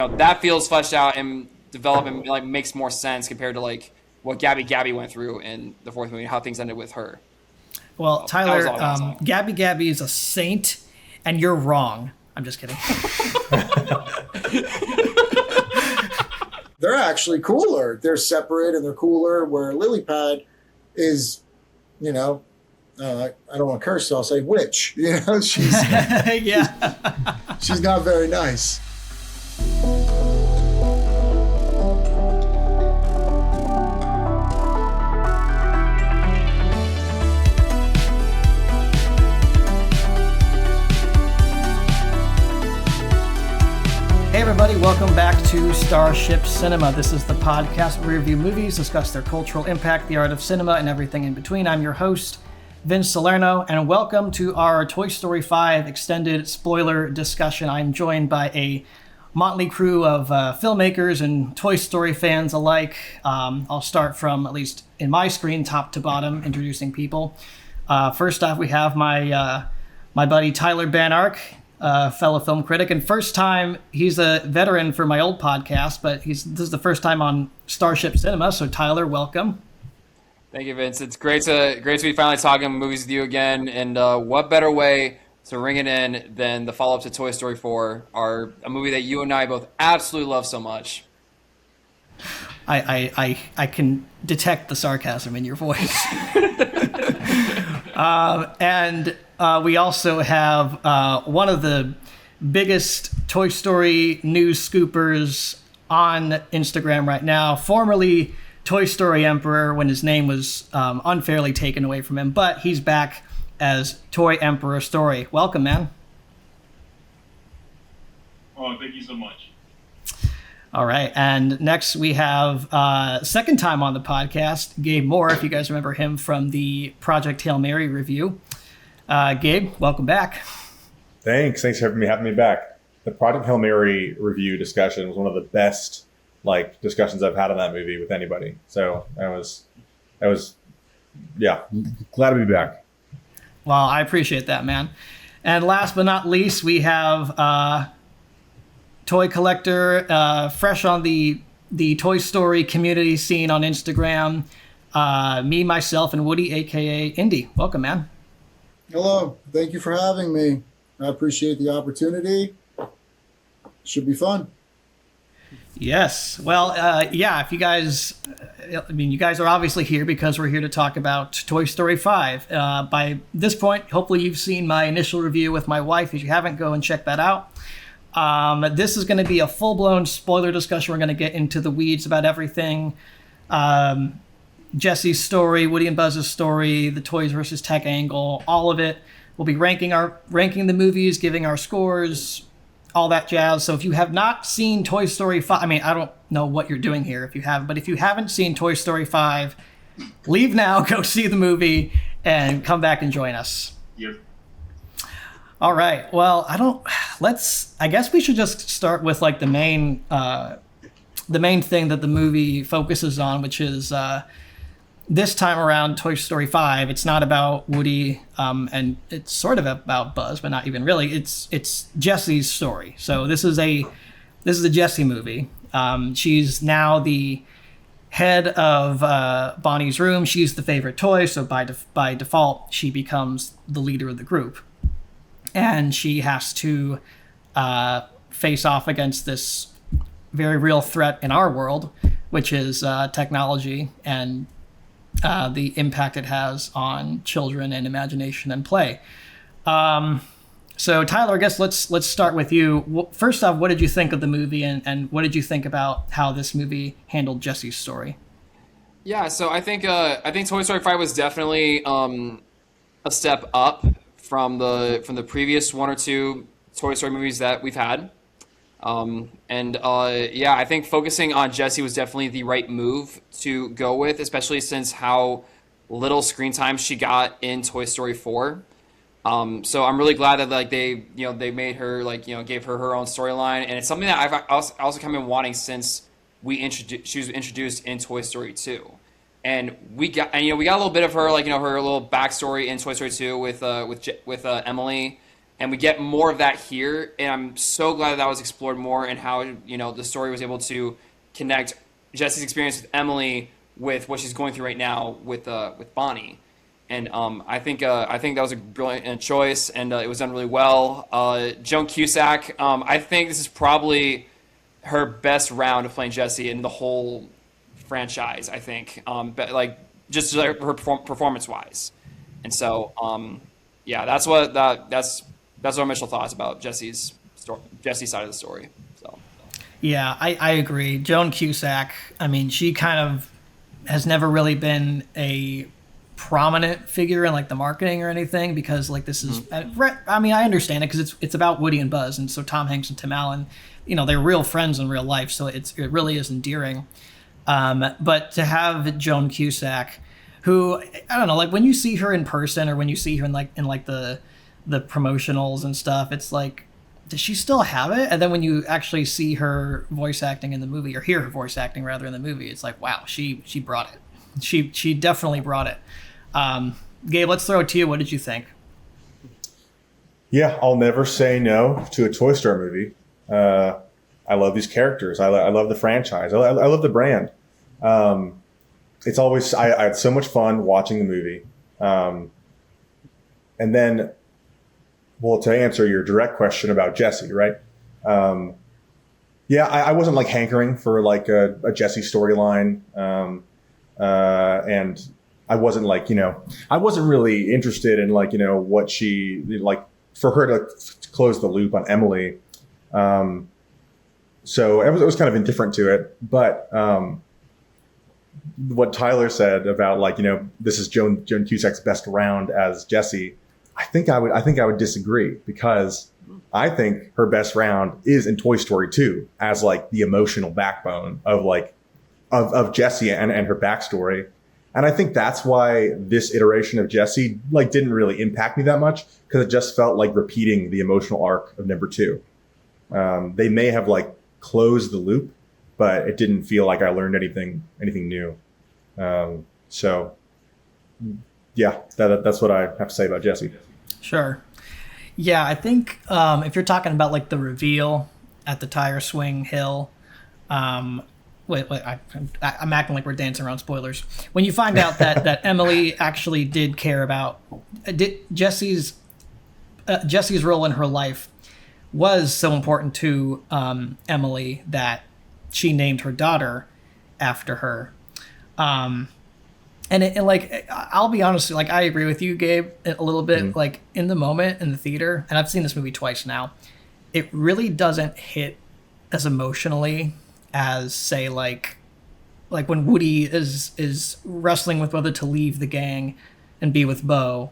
that feels fleshed out and developed and like makes more sense compared to like what Gabby went through in the fourth movie, how things ended with her. Well, So, that was Tyler, all I was saying. Gabby is a saint, and you're wrong. I'm just kidding. They're actually cooler. They're separate and they're cooler, where Lilypad is, I don't want to curse, so I'll say witch. She's Yeah. she's not very nice. Hey everybody, welcome back to Starship Cinema. This is the podcast where we review movies, discuss their cultural impact, the art of cinema, and everything in between. I'm your host, Vince Salerno, and welcome to our Toy Story 5 extended spoiler discussion. I'm joined by a motley crew of filmmakers and Toy Story fans alike. I'll start from, at least in my screen, top to bottom, introducing people. First off, we have my buddy Tyler Banark, fellow film critic, and first time, he's a veteran for my old podcast, but this is the first time on Starship Cinema. So Tyler, welcome. Thank you, Vince. It's great to be finally talking movies with you again. And what better way to ring it in than the follow-up to Toy Story 4, a movie that you and I both absolutely love so much. I can detect the sarcasm in your voice. And we also have one of the biggest Toy Story news scoopers on Instagram right now, formerly ToyStoryEmperor when his name was unfairly taken away from him, but he's back as Toy Emperor Story. Welcome, man. Oh, thank you so much. All right, and next we have second time on the podcast, Gabe Moore, if you guys remember him from the Project Hail Mary review. Gabe, welcome back. Thanks for having me back. The Project Hail Mary review discussion was one of the best discussions I've had on that movie with anybody. So that was glad to be back. Well, I appreciate that, man. And last but not least, we have toy collector, fresh on the Toy Story community scene on Instagram, me, myself, and Woody, aka Indy. Welcome, man. Hello. Thank you for having me. I appreciate the opportunity. Should be fun. Yes. Well, if you guys, you guys are obviously here because we're here to talk about Toy Story 5. By this point, hopefully you've seen my initial review with my wife. If you haven't, go and check that out. This is going to be a full-blown spoiler discussion. We're going to get into the weeds about everything. Jessie's story, Woody and Buzz's story, the toys versus tech angle, all of it. We'll be ranking the movies, giving our scores, all that jazz. So if you have not seen Toy Story 5, I don't know what you're doing here if you have, but if you haven't seen Toy Story 5, leave now, go see the movie, and come back and join us. Yep. All right. Well, I guess we should just start with the main thing that the movie focuses on, which is this time around Toy Story 5. It's not about Woody, and it's sort of about Buzz, but not even really. It's Jessie's story. So this is a Jessie movie. She's now the head of Bonnie's room. She's the favorite toy, so by default, she becomes the leader of the group. And she has to face off against this very real threat in our world, which is technology and the impact it has on children and imagination and play. So Tyler, I guess let's start with you. First off, what did you think of the movie, and what did you think about how this movie handled Jessie's story? Yeah, so I think Toy Story 5 was definitely a step up from the previous one or two Toy Story movies that we've had. I think focusing on Jessie was definitely the right move to go with, especially since how little screen time she got in Toy Story 4. So I'm really glad that they made her gave her own storyline, and it's something that I've also kind of been wanting since she was introduced in Toy Story 2. And we got a little bit of her her little backstory in Toy Story 2 with Emily, and we get more of that here. And I'm so glad that was explored more, and how the story was able to connect Jessie's experience with Emily with what she's going through right now with Bonnie. And I think that was a brilliant choice, and it was done really well. Joan Cusack, I think this is probably her best round of playing Jessie in the whole franchise. I think, but like just like her performance wise, and so that's what our initial thoughts about Jessie's side of the story. So Yeah, I agree. Joan Cusack, I mean, she kind of has never really been a prominent figure in like the marketing or anything, because like this is, I mean, I understand it because it's about Woody and Buzz, and so Tom Hanks and Tim Allen, they're real friends in real life, so it really is endearing. But to have Joan Cusack, who, I don't know, like when you see her in person or when you see her in the promotionals and stuff, it's like, does she still have it? And then when you actually see her voice acting in the movie, or hear her voice acting rather in the movie, it's like, wow, she brought it. She definitely brought it. Gabe, let's throw it to you. What did you think? Yeah, I'll never say no to a Toy Story movie. I love these characters. I love the franchise. I love the brand. It's always, I had so much fun watching the movie. And then, well, to answer your direct question about Jessie, right? Yeah, I wasn't like hankering for like a Jessie storyline. And I wasn't like, I wasn't really interested in like, what she, like for her to close the loop on Emily. So it was kind of indifferent to it. But what Tyler said about like, this is Joan Cusack's best round as Jessie, I think I would disagree, because I think her best round is in Toy Story 2 as like the emotional backbone of like of Jessie and her backstory. And I think that's why this iteration of Jessie like didn't really impact me that much, because it just felt like repeating the emotional arc of number 2. They may have like closed the loop, but it didn't feel like I learned anything new. So yeah, that's what I have to say about Jessie. Sure. Yeah, I think if you're talking about like the reveal at the tire swing hill, I'm acting like we're dancing around spoilers. When you find out that Emily actually did care about Jessie's role in her life was so important to Emily that she named her daughter after her. And like, I'll be honest, like I agree with you, Gabe, a little bit. Mm-hmm. Like in the moment in the theater, and I've seen this movie twice now, it really doesn't hit as emotionally as say like when Woody is wrestling with whether to leave the gang and be with Bo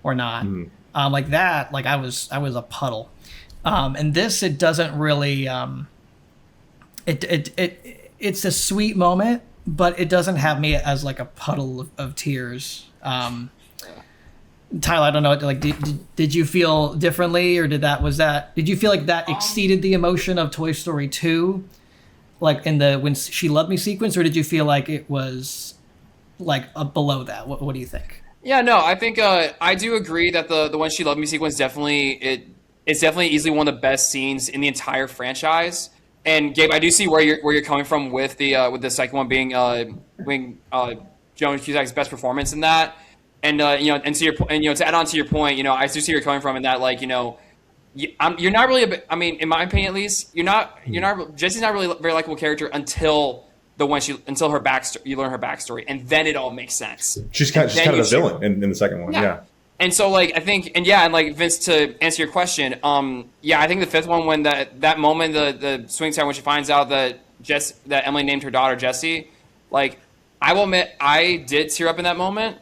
or not. Mm-hmm. Like that, like I was a puddle. And this, it doesn't really. It's a sweet moment, but it doesn't have me as like a puddle of tears. Tyler, I don't know. Like, did you feel differently, or did you feel like that exceeded the emotion of Toy Story 2, like in the when she loved me sequence, or did you feel like it was like below that? What do you think? Yeah, no, I think I do agree that the when she loved me sequence it's definitely easily one of the best scenes in the entire franchise. And Gabe, I do see where you're coming from with the second one being Joan Cusack's best performance in that. And and to add on to your point, I do see where you're coming from in that, like, you're not really in my opinion at least, Jessie's not really a very likable character until her backstory, you learn her backstory, and then it all makes sense. She's kind of a villain in the second one, yeah. And so, like, I think, and like Vince, to answer your question, I think the fifth one, when that moment, the swing time when she finds out that Emily named her daughter Jessie, like, I will admit I did tear up in that moment,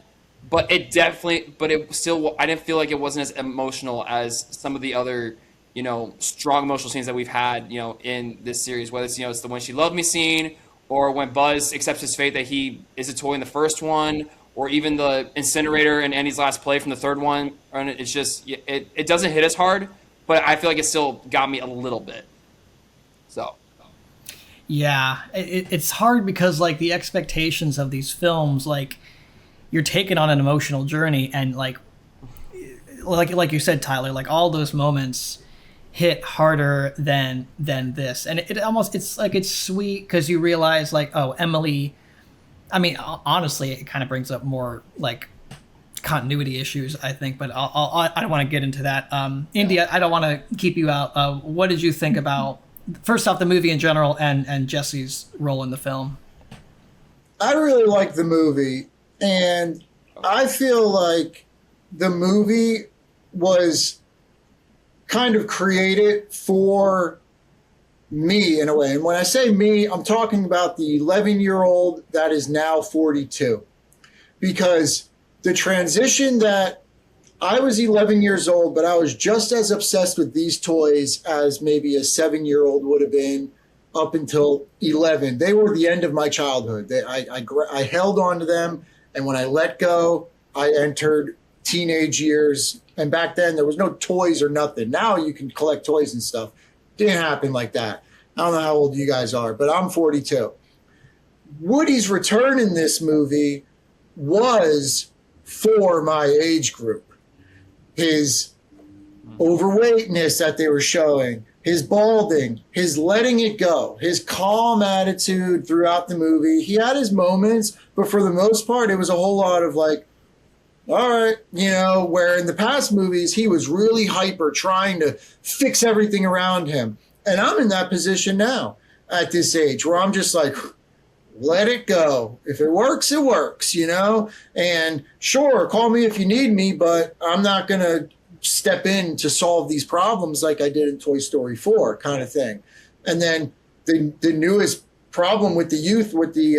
but I didn't feel like it wasn't as emotional as some of the other, strong emotional scenes that we've had, in this series, whether it's, it's the When She Loved Me scene, or when Buzz accepts his fate that he is a toy in the first one, or even the incinerator in Andy's last play from the third one. And it's just, it doesn't hit as hard, but I feel like it still got me a little bit. So. Yeah, it's hard because like the expectations of these films, like you're taken on an emotional journey, and like like you said, Tyler, like all those moments hit harder than this, and it almost, it's sweet because you realize like, oh, Emily. I mean, honestly, it kind of brings up more like continuity issues, I think, but I don't want to get into that. Indy, I don't want to keep you out. What did you think about, first off, the movie in general and Jessie's role in the film? I really like the movie, and I feel like the movie was kind of created for me in a way. And when I say me, I'm talking about the 11-year-old that is now 42. Because the transition that I was 11 years old, but I was just as obsessed with these toys as maybe a 7-year-old would have been up until 11. They were the end of my childhood. I held on to them, and when I let go, I entered teenage years. And back then, there was no toys or nothing. Now you can collect toys and stuff. Didn't happen like that. I don't know how old you guys are, but I'm 42. Woody's return in this movie was for my age group. His overweightness that they were showing, his balding, his letting it go, his calm attitude throughout the movie. He had his moments, but for the most part, it was a whole lot of like, all right, where in the past movies, he was really hyper, trying to fix everything around him. And I'm in that position now at this age where I'm just like, let it go. If it works, it works, And sure, call me if you need me, but I'm not going to step in to solve these problems like I did in Toy Story 4 kind of thing. And then the newest problem with the youth, with the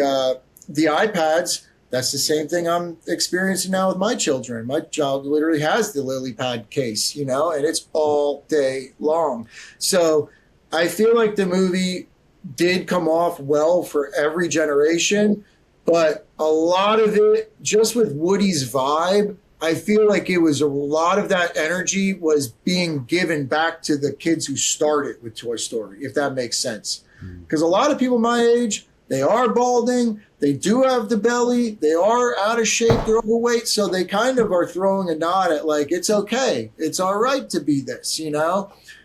iPads, that's the same thing I'm experiencing now with my children. My child literally has the Lilypad case, and it's all day long. So I feel like the movie did come off well for every generation, but a lot of it, just with Woody's vibe, I feel like it was a lot of that energy was being given back to the kids who started with Toy Story, if that makes sense. Because a lot of people my age, they are balding, they do have the belly, they are out of shape, they're overweight, so they kind of are throwing a nod at like, it's okay, it's all right to be this,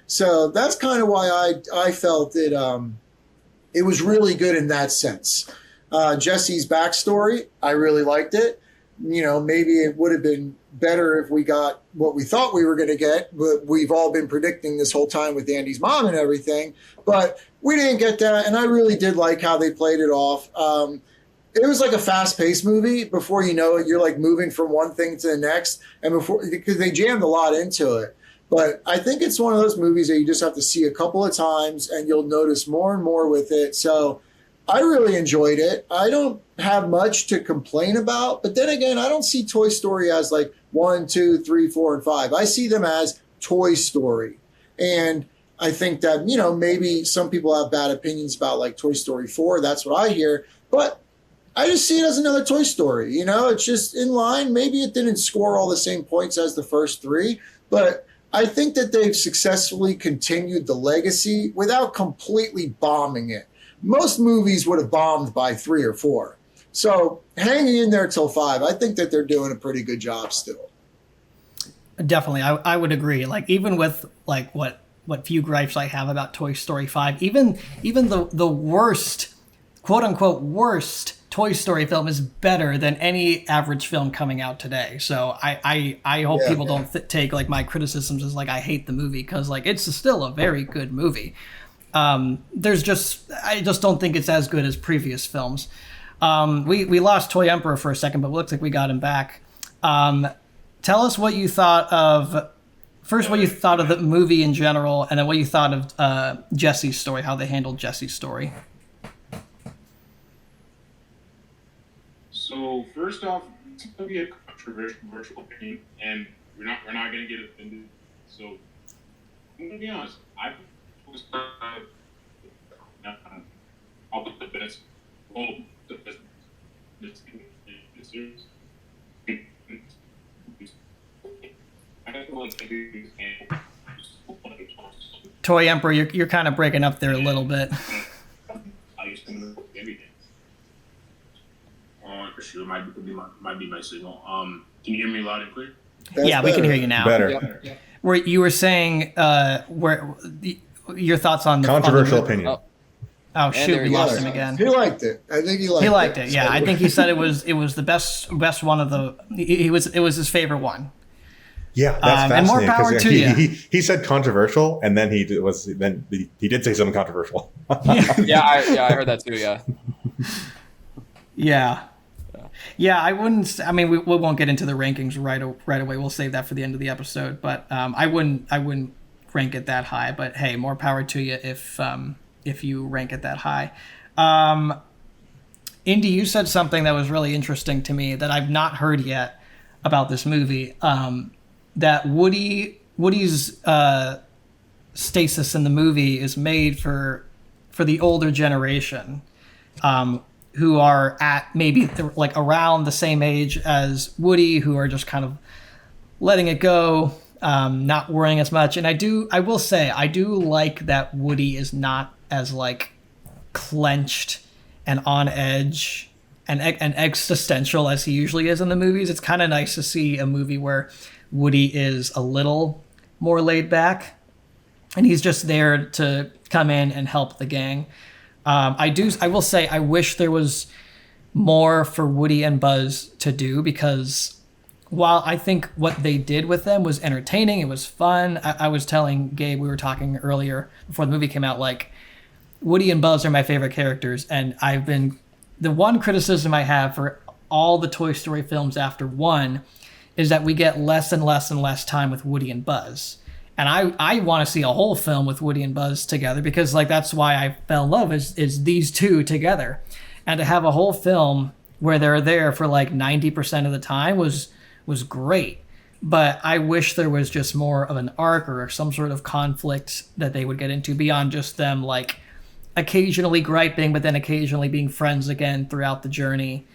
So that's kind of why I felt it was really good in that sense. Jessie's backstory, I really liked it. Maybe it would have been better if we got what we thought we were going to get, but we've all been predicting this whole time with Andy's mom and everything. But we didn't get that, and I really did like how they played it off. It was like a fast-paced movie. Before you know it, you're like moving from one thing to the next, and because they jammed a lot into it. But I think it's one of those movies that you just have to see a couple of times, and you'll notice more and more with it. So I really enjoyed it. I don't have much to complain about, but then again, I don't see Toy Story as like 1, 2, 3, 4, and 5. I see them as Toy Story. And I think that, maybe some people have bad opinions about like Toy Story 4. That's what I hear. But I just see it as another Toy Story. It's just in line. Maybe it didn't score all the same points as the first 3, but I think that they've successfully continued the legacy without completely bombing it. Most movies would have bombed by 3 or 4. So hanging in there till 5, I think that they're doing a pretty good job still. Definitely, I would agree. Like even with like what few gripes I have about Toy Story 5, even the worst, quote unquote worst Toy Story film is better than any average film coming out today. So I hope people don't take like my criticisms as like I hate the movie, because like it's still a very good movie. I just don't think it's as good as previous films. We lost Toy Emperor for a second, but it looks like we got him back. Tell us what you thought of, first what you thought of the movie in general, and then what you thought of Jessie's story, how they handled Jessie's story. So first off, it's gonna be a controversial opinion, and we're not gonna get offended. So I'm gonna be honest. I was I'll put the best. Well, the best. This series. I feel like Toy Emperor, you're kind of breaking up there a little bit. I used to know everything. Sure, might be my signal. Can you hear me loud and clear? That's Yeah, we can better. hear you now. Better. Yep. Where you were saying your thoughts on the Controversial on the, opinion. Oh there shoot, we he lost is. him again. He liked it. I think he liked it. He liked it. Yeah, So- I think he said it was the best one of the. It was his favorite one. Yeah, that's and more fascinating. power 'cause to he, you. he said controversial, and then he did say something controversial. Yeah, I heard that too. Yeah. Yeah, I wouldn't. I mean, we won't get into the rankings right away. We'll save that for the end of the episode. But I wouldn't rank it that high. But hey, more power to you if you rank it that high. Indy, you said something that was really interesting to me that I've not heard yet about this movie. That Woody's stasis in the movie is made for the older generation, who are at maybe like around the same age as Woody, who are just kind of letting it go, not worrying as much. And I will say, I do like that Woody is not as like clenched and on edge and existential as he usually is in the movies. It's kind of nice to see a movie where Woody is a little more laid back and he's just there to come in and help the gang. I will say I wish there was more for Woody and Buzz to do, because while I think what they did with them was entertaining, it was fun. I was telling Gabe, we were talking earlier before the movie came out, like Woody and Buzz are my favorite characters. And the one criticism I have for all the Toy Story films after 1 is that we get less and less and less time with Woody and Buzz. And I want to see a whole film with Woody and Buzz together, because like that's why I fell in love is these two together. And to have a whole film where they're there for like 90% of the time was great. But I wish there was just more of an arc or some sort of conflict that they would get into beyond just them like occasionally griping, but then occasionally being friends again throughout the journey.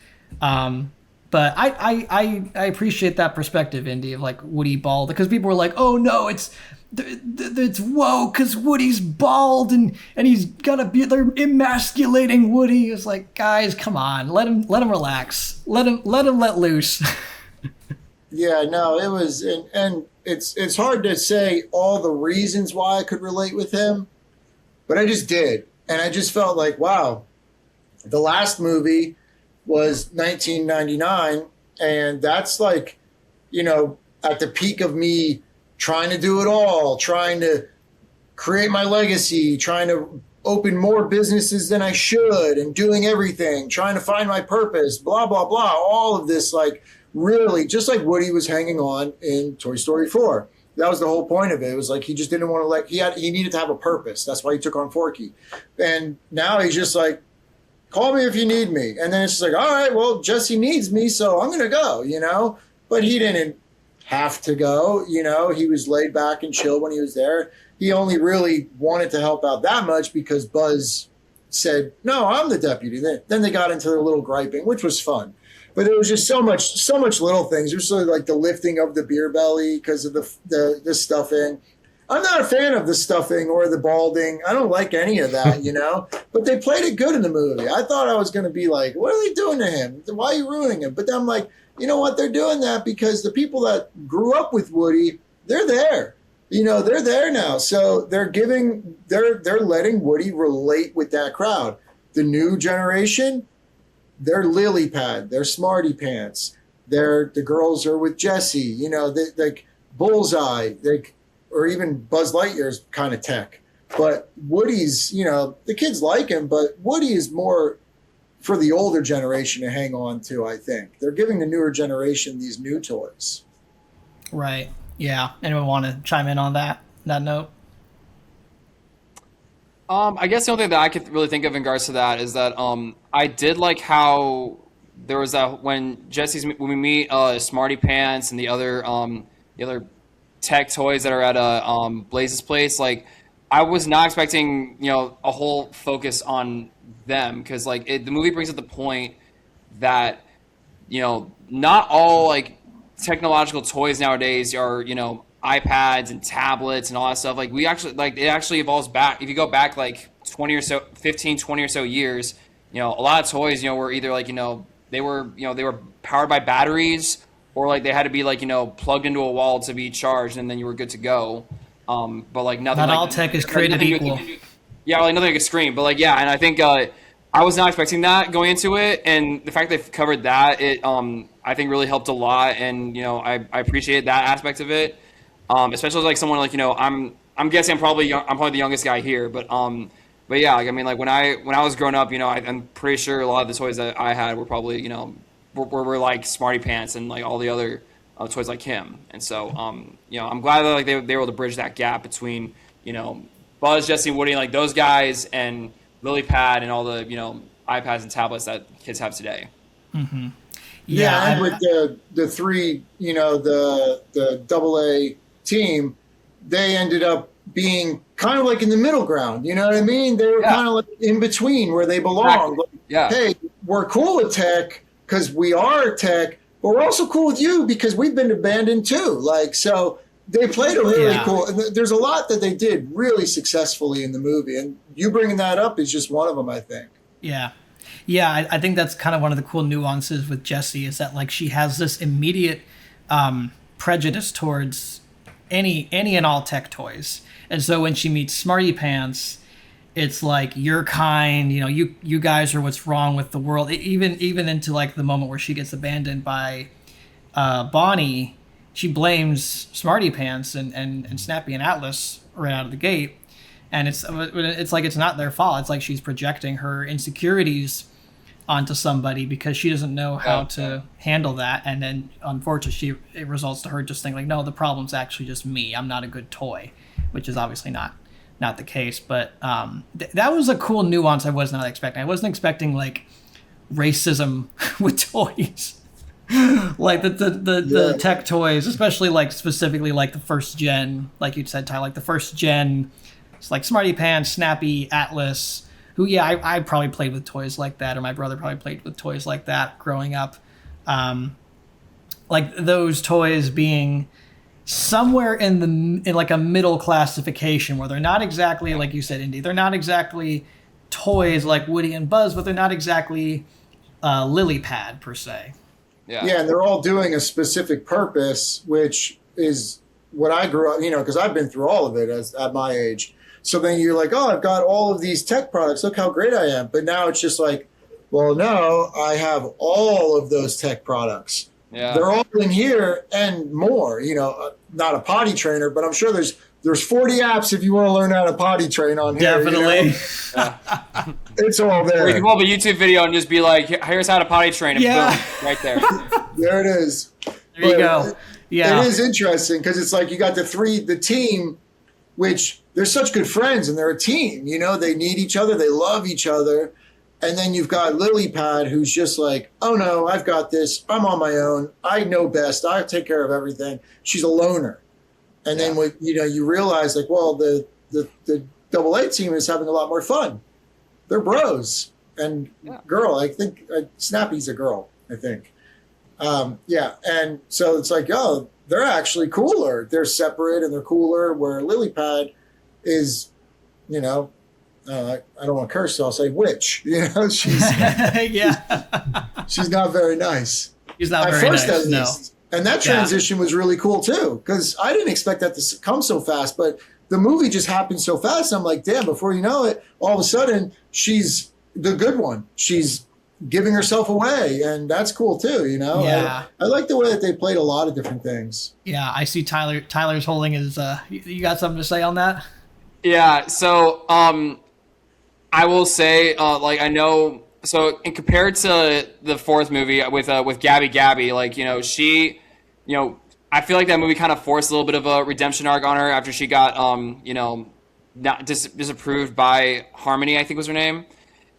But I appreciate that perspective, Indy, of like Woody bald, because people were like, oh no, it's woke because Woody's bald and he's they're emasculating Woody. It's like, guys, come on, let him relax, let him let loose. Yeah, no, it was, and it's hard to say all the reasons why I could relate with him, but I just did, and I just felt like, wow, the last movie was 1999, and that's like, at the peak of me trying to do it all, trying to create my legacy, trying to open more businesses than I should, and doing everything, trying to find my purpose, blah, blah, blah. All of this, like, really, just like Woody was hanging on in Toy Story 4. That was the whole point of it. It was like he just didn't want to he needed to have a purpose. That's why he took on Forky. And now he's just like, call me if you need me. And then it's just like, all right, well, Jessie needs me, so I'm going to go, But he didn't have to go, He was laid back and chill when he was there. He only really wanted to help out that much because Buzz said, no, I'm the deputy. Then they got into their little griping, which was fun. But there was just so much little things. There's sort of like the lifting of the beer belly because of the stuffing. I'm not a fan of the stuffing or the balding. I don't like any of that, But they played it good in the movie. I thought I was going to be like, what are they doing to him? Why are you ruining him? But then I'm like, you know what? They're doing that because the people that grew up with Woody, they're there. They're there now. So they're letting Woody relate with that crowd. The new generation, they're Lilypad, they're Smarty Pants, the girls are with Jessie, like Bullseye, or even Buzz Lightyear's kind of tech. But Woody's, the kids like him, but Woody is more for the older generation to hang on to, I think. They're giving the newer generation these new toys. Right. Yeah. Anyone want to chime in on that note? I guess the only thing that I could really think of in regards to that is that I did like how there was that when we meet Smarty Pants and the other tech toys that are at Blaze's place. Like, I was not expecting a whole focus on them, because like the movie brings up the point that not all like technological toys nowadays are iPads and tablets and all that stuff. Like, we actually, like, it actually evolves back. If you go back like 20 or so years, a lot of toys, were either like, they were powered by batteries, or like they had to be like, you know, plugged into a wall to be charged, and then you were good to go. But like nothing. Not like, all tech is created equal. Yeah, like nothing like a screen. But like, yeah, and I think I was not expecting that going into it, and the fact they've covered that, it I think really helped a lot, and you know, I appreciate that aspect of it. Especially like someone like, you know, I'm guessing I'm probably the youngest guy here, but yeah, like, I mean, like when I was growing up, you know, I'm pretty sure a lot of the toys that I had were probably, you know, were like Smarty Pants and like all the other toys like him, and so you know, I'm glad that like they were able to bridge that gap between, you know, Buzz, Jessie, and Woody, and like those guys, and Lilypad and all the, you know, iPads and tablets that kids have today. Mm-hmm. Yeah, and with the three, you know, the AA team, they ended up being kind of like in the middle ground. You know what I mean? They were kind of like in between where they belong. Exactly. Yeah. Hey, we're cool with tech because we are tech, but we're also cool with you because we've been abandoned too. Like, so they played a really cool. And there's a lot that they did really successfully in the movie, and you bringing that up is just one of them, I think. Yeah. Yeah, I think that's kind of one of the cool nuances with Jessie, is that like she has this immediate prejudice towards any and all tech toys. And so when she meets Smarty Pants, it's like, you're kind, you know, you guys are what's wrong with the world. Even into like the moment where she gets abandoned by Bonnie, she blames Smarty Pants and Snappy and Atlas right out of the gate. And it's like it's not their fault. It's like she's projecting her insecurities onto somebody because she doesn't know how to handle that. And then unfortunately it results to her just thinking like, no, the problem's actually just me. I'm not a good toy, which is obviously not the case. But that was a cool nuance I was not expecting. I wasn't expecting like racism with toys. Like the tech toys, especially like specifically like the first gen, like you said, Ty, like the first gen, it's like Smarty Pants, Snappy, Atlas, who, yeah, I probably played with toys like that, or my brother probably played with toys like that growing up. Like those toys being somewhere in like a middle classification where they're not exactly, like you said, Indy, they're not exactly toys like Woody and Buzz, but they're not exactly Lilypad per se. Yeah, and they're all doing a specific purpose, which is what I grew up, you know, because I've been through all of it at my age. So then you're like, oh, I've got all of these tech products. Look how great I am. But now it's just like, well, no, I have all of those tech products. Yeah. They're all in here and more. You know, not a potty trainer, but I'm sure there's 40 apps if you want to learn how to potty train on here. Definitely. You know? It's all there. Or you can pull up a YouTube video and just be like, here's how to potty train, and boom, right there. There it is. There you go. Yeah. It is interesting because it's like you got the team, which they're such good friends and they're a team. You know, they need each other. They love each other. And then you've got Lilypad, who's just like, oh, no, I've got this. I'm on my own. I know best. I take care of everything. She's a loner. And then when, you know, you realize like, well, the AA team is having a lot more fun. They're bros. And girl, I think Snappy's a girl, I think. And so it's like, oh, they're actually cooler. They're separate and they're cooler, where Lilypad is, you know, I don't want to curse, so I'll say witch. You know, she's she's not very nice. She's not very nice, at least. And that transition was really cool too, because I didn't expect that to come so fast, but the movie just happened so fast. I'm like, damn, before you know it, all of a sudden she's the good one. She's giving herself away, and that's cool too, you know? Yeah. I like the way that they played a lot of different things. Yeah, I see Tyler's holding his, you got something to say on that? Yeah, so I will say, like, I know, so in compared to the fourth movie with Gabby, like, you know, she, you know, I feel like that movie kind of forced a little bit of a redemption arc on her after she got, you know, not disapproved by Harmony, I think was her name.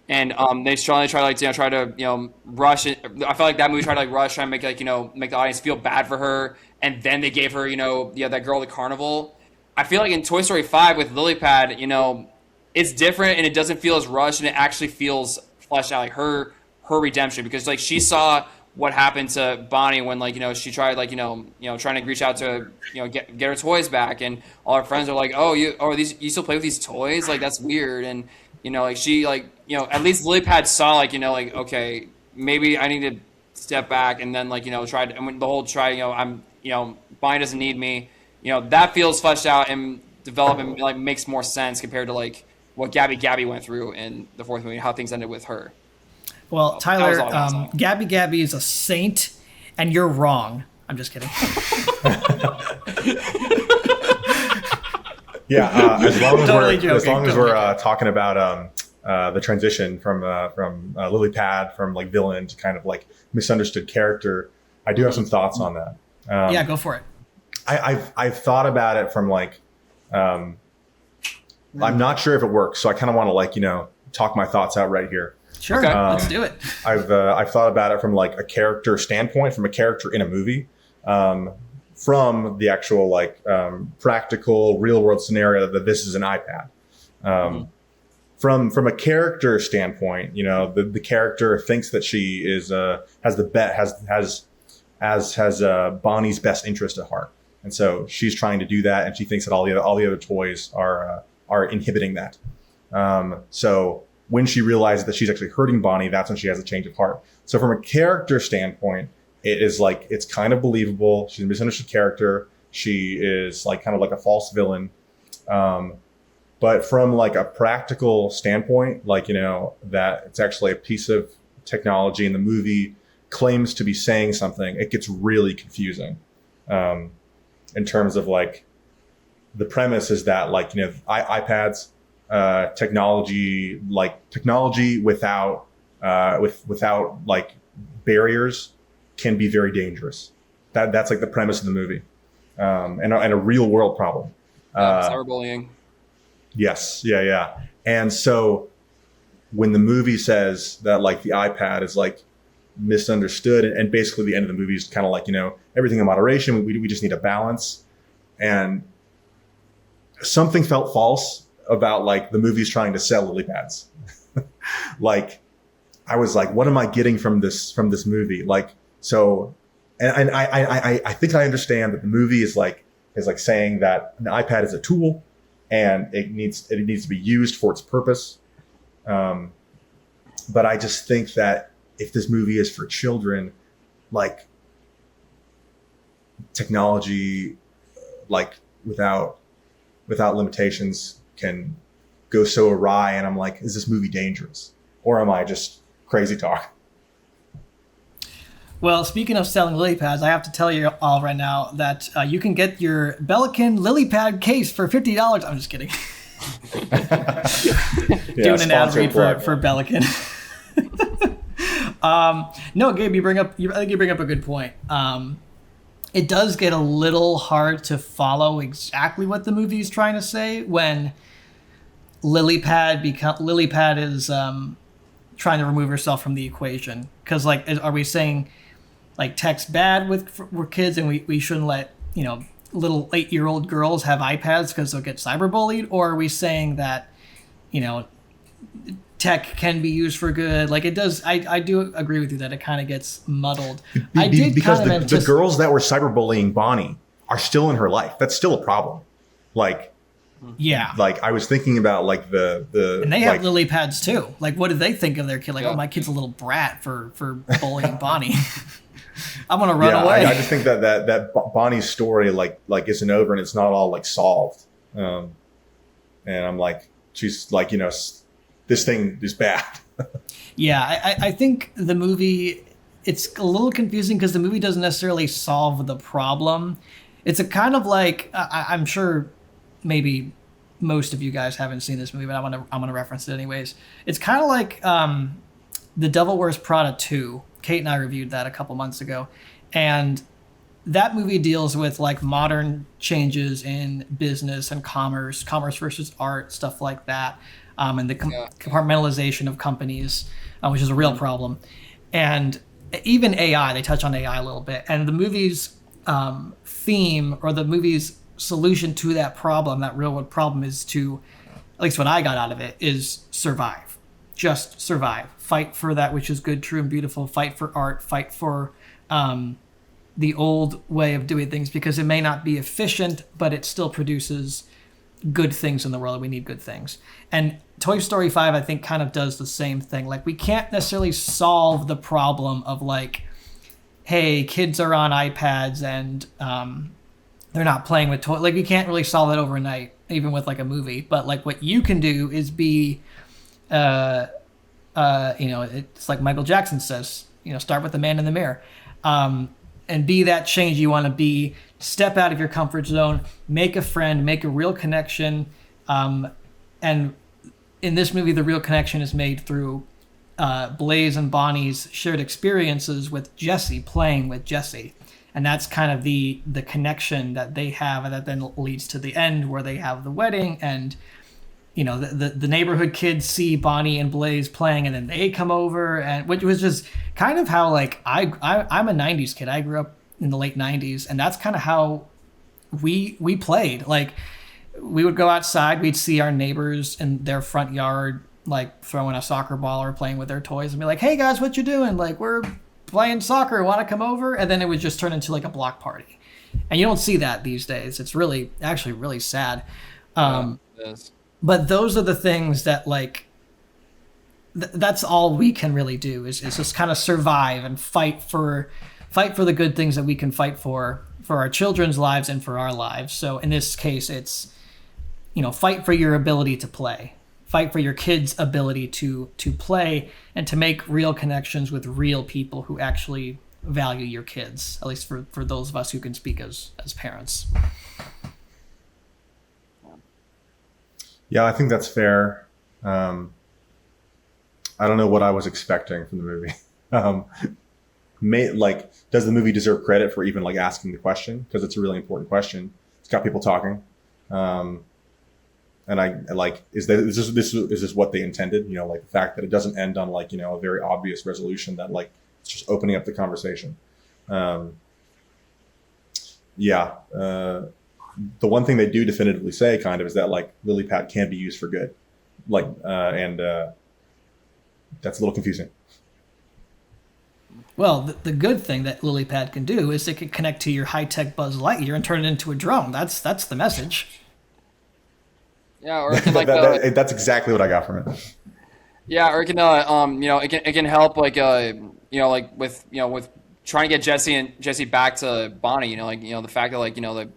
And they try to rush it. I felt like that movie tried to like rush, try and make like, you know, make the audience feel bad for her, and then they gave her, you know, that girl at the carnival. I feel like in Toy Story 5 with Lilypad, you know, it's different and it doesn't feel as rushed, and it actually feels fleshed out, like her redemption, because like she saw what happened to Bonnie when, like, you know, she tried like, you know, trying to reach out to, you know, get her toys back, and all her friends are like, you still play with these toys? Like, that's weird. And, you know, like she, like, you know, at least Lilypad saw, like, you know, like, okay, maybe I need to step back and then like, you know, tried, and when the whole try, you know, I'm, you know, Bonnie doesn't need me, you know, that feels fleshed out and developed and like makes more sense compared to like what Gabby went through in the fourth movie, how things ended with her. Well, That was Tyler, all I was saying. Gabby is a saint, and you're wrong. I'm just kidding. Yeah, as long as Totally we're joking. Talking about the transition from Lilypad from like villain to kind of like misunderstood character, I do have some thoughts on that. Yeah, go for it. I've thought about it from like I'm not sure if it works, so I kind of want to like, you know, talk my thoughts out right here. Sure, Okay. let's do it. I've thought about it from like a character standpoint, from a character in a movie, from the actual like practical real world scenario that this is an iPad. From a character standpoint, you know, the character thinks that she is has Bonnie's best interest at heart, and so she's trying to do that, and she thinks that all the other toys are inhibiting that. So when she realizes that she's actually hurting Bonnie, that's when she has a change of heart. So from a character standpoint, it is like, it's kind of believable. She's a misunderstood character. She is like kind of like a false villain. But from like a practical standpoint, like, you know, that it's actually a piece of technology and the movie claims to be saying something, it gets really confusing. In terms of like, the premise is that like, you know, iPads, technology without like barriers can be very dangerous. That's like the premise of the movie, and a real world problem. Cyberbullying. Yes, yeah. And so when the movie says that like the iPad is like misunderstood, and basically the end of the movie is kind of like, you know, everything in moderation. We just need a balance, and something felt false about like the movie's trying to sell Lilypads. Like, I was like, what am I getting from this movie? Like, so, and I think I understand that the movie is like saying that an iPad is a tool and it needs to be used for its purpose. But I just think that if this movie is for children, like technology, like without limitations can go so awry, and I'm like, is this movie dangerous, or am I just crazy talk? Well, speaking of selling lily pads, I have to tell you all right now that you can get your Belkin lily pad case for $50. I'm just kidding. Doing an ad read for Belkin. No, Gabe, I think you bring up a good point. It does get a little hard to follow exactly what the movie is trying to say when Lilypad is trying to remove herself from the equation. Because, like, are we saying, like, tech's bad with kids and we shouldn't let, you know, little 8-year-old girls have iPads because they'll get cyberbullied? Or are we saying that, you know, tech can be used for good? Like, it does. I do agree with you that it kind of gets muddled. Because the girls that were cyberbullying Bonnie are still in her life. That's still a problem. Like, yeah. Like, I was thinking about like the and they have lily pads too. Like, what do they think of their kid? Like, oh, my kid's a little brat for bullying Bonnie. I'm gonna run away. I just think that Bonnie's story like isn't over and it's not all like solved. And I'm like, she's like, you know, this thing is bad. Yeah, I think the movie, it's a little confusing because the movie doesn't necessarily solve the problem. It's a kind of like, I'm sure maybe most of you guys haven't seen this movie, but I'm gonna reference it anyways. It's kind of like The Devil Wears Prada 2. Kate and I reviewed that a couple months ago, and that movie deals with like modern changes in business and commerce versus art, stuff like that, and the compartmentalization of companies, which is a real problem, and even AI. They touch on AI a little bit, and the movie's theme, or the movie's solution to that problem, that real world problem, is to, at least what I got out of it, is survive. Just survive. Fight for that which is good, true, and beautiful. Fight for art. Fight for the old way of doing things, because it may not be efficient, but it still produces good things in the world, and we need good things. And Toy Story 5, I think, kind of does the same thing. Like, we can't necessarily solve the problem of, like, hey, kids are on iPads and they're not playing with toys. Like, you can't really solve that overnight, even with like a movie. But like, what you can do is be, it's like Michael Jackson says, start with the man in the mirror, and be that change you want to be. Step out of your comfort zone, make a friend, make a real connection, and in this movie, the real connection is made through Blaze and Bonnie's shared experiences with Jessie, playing with Jessie. And that's kind of the connection that they have, and that then leads to the end where they have the wedding, and the neighborhood kids see Bonnie and Blaze playing, and then they come over, and which was just kind of how, like, I'm a 90s kid. I grew up in the late 90s, and that's kind of how we played. Like, we would go outside, we'd see our neighbors in their front yard, like throwing a soccer ball or playing with their toys, and be like, hey guys, what you doing? Like, we're playing soccer, want to come over? And then it would just turn into like a block party, and you don't see that these days. It's actually really sad. But those are the things that, like, that's all we can really do is just kind of survive and fight for the good things that we can fight for our children's lives and for our lives. So in this case, it's, fight for your ability to play. Fight for your kids' ability to play and to make real connections with real people who actually value your kids, at least for those of us who can speak as parents. Yeah, I think that's fair. I don't know what I was expecting from the movie. Does the movie deserve credit for even like asking the question? Because it's a really important question. It's got people talking. And I like, is this what they intended? Like the fact that it doesn't end on like, a very obvious resolution, that like it's just opening up the conversation. The one thing they do definitively say kind of is that like Lilypad can be used for good. Like, and that's a little confusing. Well, the good thing that Lilypad can do is it can connect to your high-tech Buzz Lightyear and turn it into a drone. That's the message. Yeah, or it can that's exactly what I got from it. Yeah, or it can it can help like with trying to get Jessie back to Bonnie. The fact that we're able to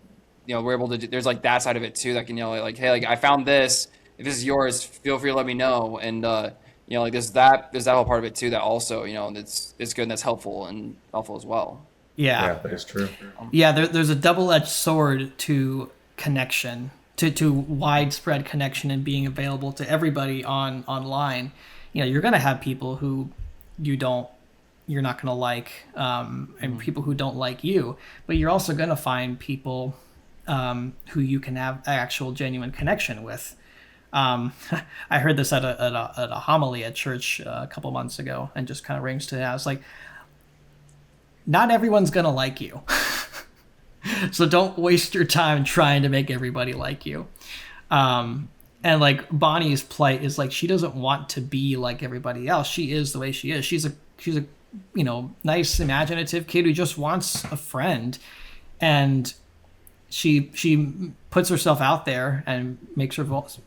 we're able to that side of it too. That can hey, like, I found this. If this is yours, feel free to let me know. And there's that whole part of it too that also it's good and that's helpful as well. Yeah, that is true. Yeah, there's a double-edged sword to connection, to widespread connection and being available to everybody online. You're gonna have people who you're not gonna like, and people who don't like you, but you're also gonna find people who you can have actual genuine connection with. I heard this at a homily at church a couple months ago, and just kind of rings to that. I was like, not everyone's gonna like you. So don't waste your time trying to make everybody like you. And like Bonnie's plight is like, she doesn't want to be like everybody else. She is the way she is. She's a nice, imaginative kid who just wants a friend. And she puts herself out there and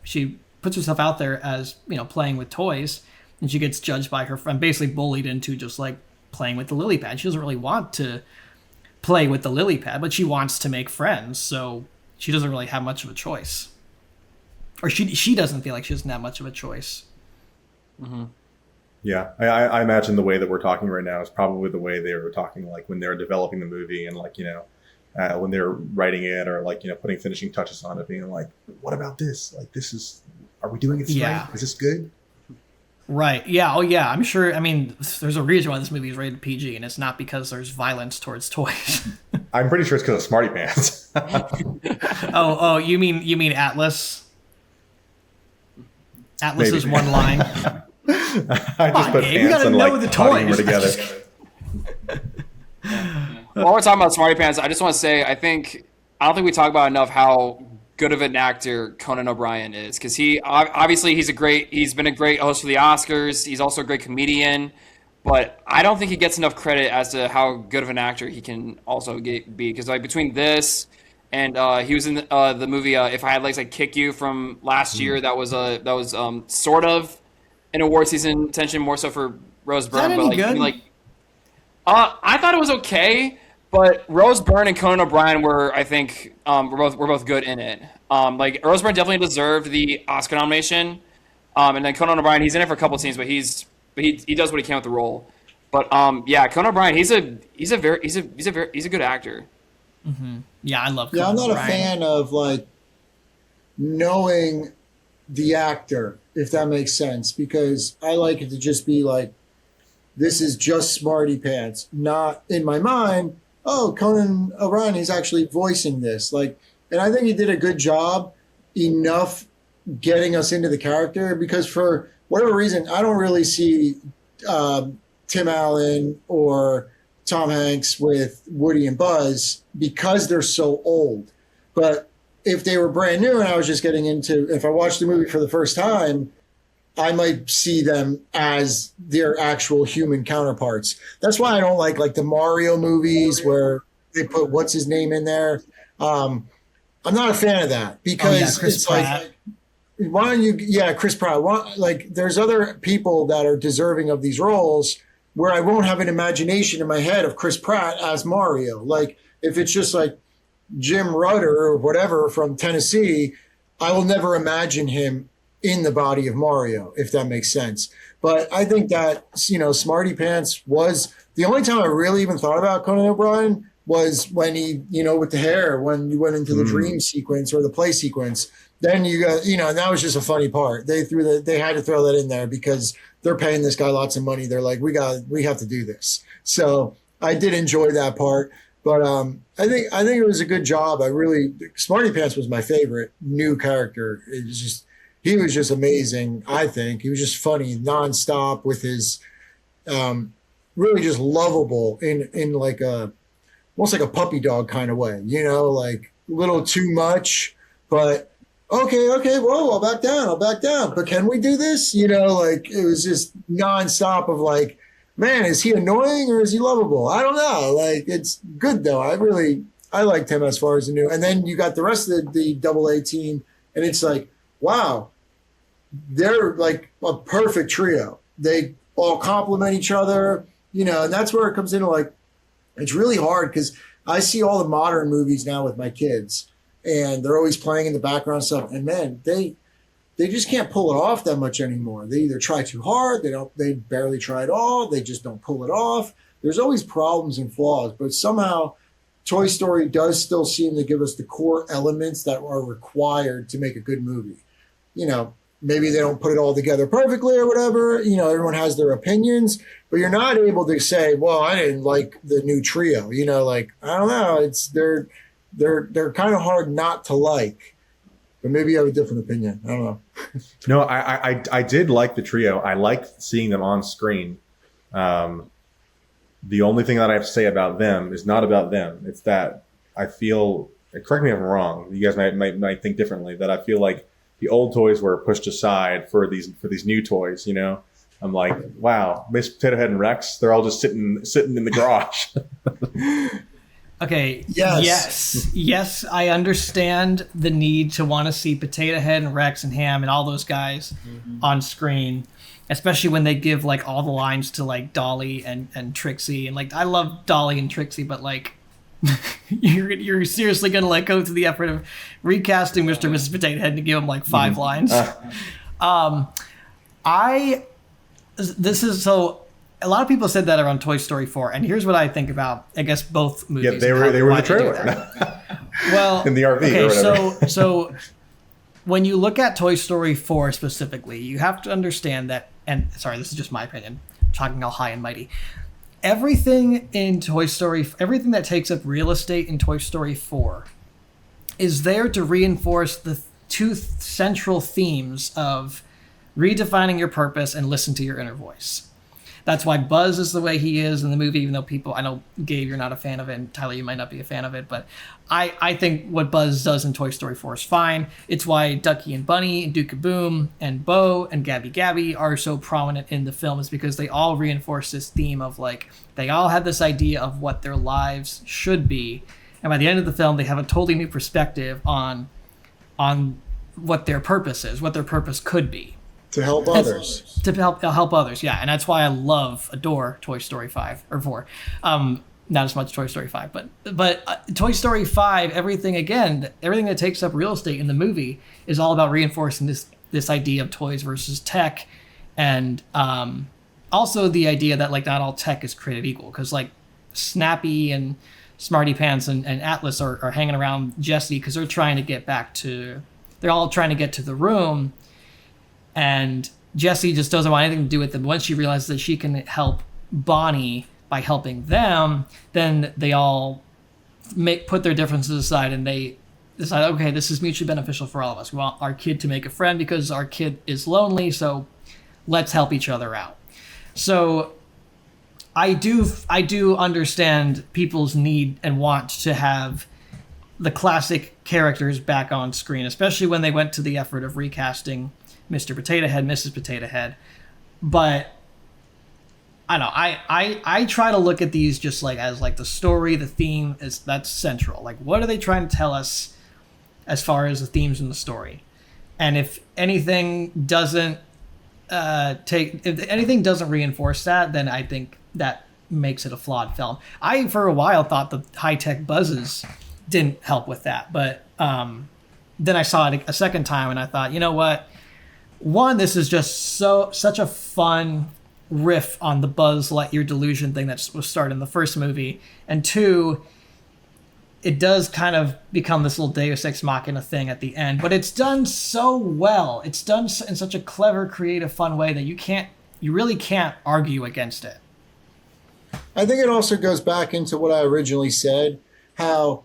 she puts herself out there as, playing with toys, and she gets judged by her friend, basically bullied into just like playing with the Lilypad. She doesn't really want to play with the Lilypad, but she wants to make friends, so she doesn't really have much of a choice, or she doesn't feel like she doesn't have much of a choice. Mm-hmm. Yeah, I imagine the way that we're talking right now is probably the way they were talking like when they were developing the movie, and like when they were writing it, or like putting finishing touches on it, being like, what about this? Like, are we doing it right? Is this good? Right. Yeah. Oh, yeah. I'm sure. I mean, there's a reason why this movie is rated PG, and it's not because there's violence towards toys. I'm pretty sure it's because of Smarty Pants. Oh, you mean Atlas? Atlas's Maybe. One line. I just put Gabe, pants and like talking humor together. While we're talking about Smarty Pants, I just want to say I don't think we talk about enough how good of an actor Conan O'Brien is, because he's been a great host for the Oscars. He's also a great comedian, but I don't think he gets enough credit as to how good of an actor he can also be. Because like between this and he was in the movie If I Had Legs I'd Kick You from last year. That was sort of an award season attention, more so for Rose Byrne. Is that any good? I thought it was okay, but Rose Byrne and Conan O'Brien were, I think, were both good in it. Like Rose Byrne definitely deserved the Oscar nomination, and then Conan O'Brien, he's in it for a couple of scenes, but he does what he can with the role. But yeah, Conan O'Brien, he's a good actor. Yeah, I love. Yeah, Conan I'm not O'Brien. a fan of like knowing the actor, if that makes sense, because I like it to just be like, this is just Smarty Pants, not in my mind, oh, Conan O'Brien, he's actually voicing this. Like, and I think he did a good job enough getting us into the character, because for whatever reason, I don't really see Tim Allen or Tom Hanks with Woody and Buzz because they're so old. But if they were brand new and I was just getting into, if I watched the movie for the first time, I might see them as their actual human counterparts. That's why I don't like the Mario movies where they put what's his name in there. I'm not a fan of that because Chris it's Pratt. like, why don't you? Yeah, Chris Pratt. Like, there's other people that are deserving of these roles where I won't have an imagination in my head of Chris Pratt as Mario. Like, if it's just like Jim Rutter or whatever from Tennessee, I will never imagine him in the body of Mario, if that makes sense. But I think that, Smarty Pants was the only time I really even thought about Conan O'Brien was when he, with the hair, when you went into the dream sequence or the play sequence. Then you got, and that was just a funny part. They had to throw that in there because they're paying this guy lots of money. They're like, we have to do this. So I did enjoy that part. But I think it was a good job. Smarty Pants was my favorite new character. He was just amazing. I think he was just funny nonstop with his really just lovable in like almost like a puppy dog kind of way, like a little too much, but okay, whoa, I'll back down. But can we do this? Like it was just nonstop of like, man, is he annoying or is he lovable? I don't know. Like, it's good though. I liked him as far as the new. And then you got the rest of the double A team, and it's like, wow, they're like a perfect trio. They all complement each other, and that's where it comes into like, it's really hard because I see all the modern movies now with my kids, and they're always playing in the background stuff. And man, they just can't pull it off that much anymore. They either try too hard, they barely try at all, they just don't pull it off. There's always problems and flaws, but somehow Toy Story does still seem to give us the core elements that are required to make a good movie. Maybe they don't put it all together perfectly or whatever. Everyone has their opinions, but you're not able to say, well, I didn't like the new trio. Like, I don't know. They're kind of hard not to like. But maybe you have a different opinion. I don't know. No, I did like the trio. I liked seeing them on screen. The only thing that I have to say about them is not about them. It's that I feel, correct me if I'm wrong, you guys might think differently, that I feel like the old toys were pushed aside for these new toys, I'm like, wow, Miss Potato Head and Rex, they're all just sitting in the garage. Okay. Yes. Yes. I understand the need to want to see Potato Head and Rex and Ham and all those guys on screen, especially when they give like all the lines to like Dolly and Trixie. And like, I love Dolly and Trixie, but like, you're seriously going to like go through the effort of recasting Mr. and Mrs. Potato Head to give them like 5 lines. A lot of people said that around Toy Story 4, and here's what I think about, I guess, both movies. Yeah, they were in the trailer. Well, in the RV okay, or whatever. so when you look at Toy Story 4 specifically, you have to understand that, and sorry, this is just my opinion, talking all high and mighty. Everything in Toy Story, everything that takes up real estate in Toy Story 4 is there to reinforce the 2 central themes of redefining your purpose and listen to your inner voice. That's why Buzz is the way he is in the movie, even though I know, Gabe, you're not a fan of it, and Tyler, you might not be a fan of it, but I think what Buzz does in Toy Story 4 is fine. It's why Ducky and Bunny, and Duke Boom, and Bo, and Gabby Gabby are so prominent in the film, is because they all reinforce this theme of, like, they all have this idea of what their lives should be, and by the end of the film, they have a totally new perspective on what their purpose is, what their purpose could be. To help others. To help others, yeah. And that's why I adore Toy Story 5 or 4. Not as much Toy Story 5, but Toy Story 5, everything that takes up real estate in the movie is all about reinforcing this idea of toys versus tech, and also the idea that like not all tech is created equal, because like Snappy and Smarty Pants and Atlas are hanging around Jessie because they're all trying to get to the room, and Jessie just doesn't want anything to do with them. Once she realizes that she can help Bonnie by helping them, then they all put their differences aside and they decide, okay, this is mutually beneficial for all of us. We want our kid to make a friend because our kid is lonely, so let's help each other out. So I do understand people's need and want to have the classic characters back on screen, especially when they went to the effort of recasting Mr. Potato Head, Mrs. Potato Head. But I don't know. I try to look at these just like as like the story, the theme that's central. Like, what are they trying to tell us as far as the themes in the story? And if anything doesn't reinforce that, then I think that makes it a flawed film. I for a while thought the high-tech buzzes didn't help with that, but then I saw it a second time and I thought, you know what? One, this is just such a fun riff on the Buzz Lightyear delusion thing that was started in the first movie, and two, it does kind of become this little Deus Ex Machina thing at the end, but it's done so well. It's done in such a clever, creative, fun way that you really can't argue against it. I think it also goes back into what I originally said, how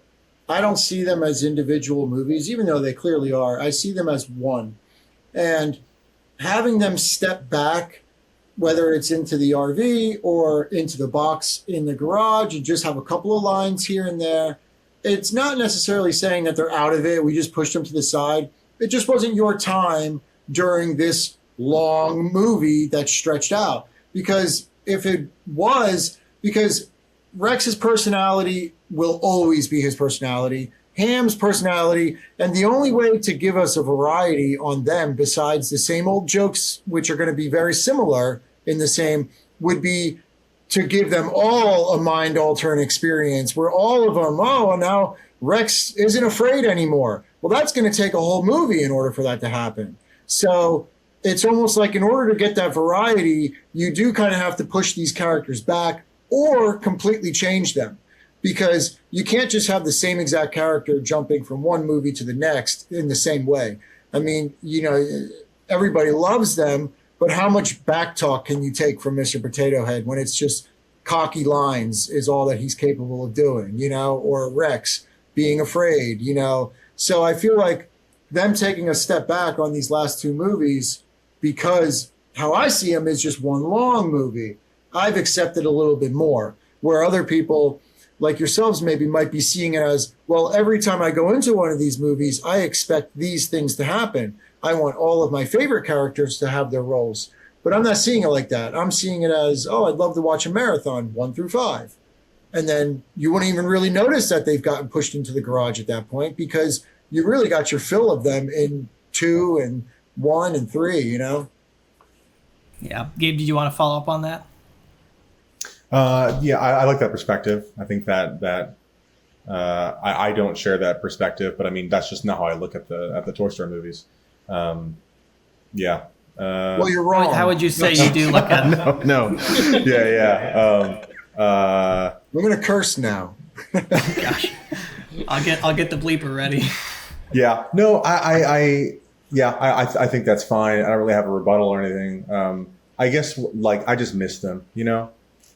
I don't see them as individual movies, even though they clearly are. I see them as one. And having them step back, whether it's into the RV or into the box in the garage, and just have a couple of lines here and there, it's not necessarily saying that they're out of it. We just pushed them to the side. It just wasn't your time during this long movie that stretched out. Because if it was, because Rex's personality will always be his personality, Ham's personality, and the only way to give us a variety on them besides the same old jokes, which are going to be very similar in the same, would be to give them all a mind-altering experience where all of them, oh, now Rex isn't afraid anymore. Well, that's going to take a whole movie in order for that to happen. So it's almost like in order to get that variety, you do kind of have to push these characters back or completely change them, because you can't just have the same exact character jumping from one movie to the next in the same way. I mean, everybody loves them, but how much back talk can you take from Mr. Potato Head when it's just cocky lines is all that he's capable of doing, or Rex being afraid, So I feel like them taking a step back on these last two movies, because how I see them is just one long movie, I've accepted a little bit more, where other people like yourselves maybe might be seeing it as, well, every time I go into one of these movies, I expect these things to happen. I want all of my favorite characters to have their roles. But I'm not seeing it like that. I'm seeing it as, oh, I'd love to watch a marathon 1 through 5. And then you wouldn't even really notice that they've gotten pushed into the garage at that point, because you really got your fill of them in 2 and 1 and 3, Yeah. Gabe, did you want to follow up on that? Yeah, I like that perspective. I think that I don't share that perspective, but I mean, that's just not how I look at the Toy Story movies. Yeah. Well, you're wrong. How would you say you do look at it? No. Yeah. We're going to curse now. Gosh. I'll get the bleeper ready. Yeah. No, I think that's fine. I don't really have a rebuttal or anything. I guess I just miss them,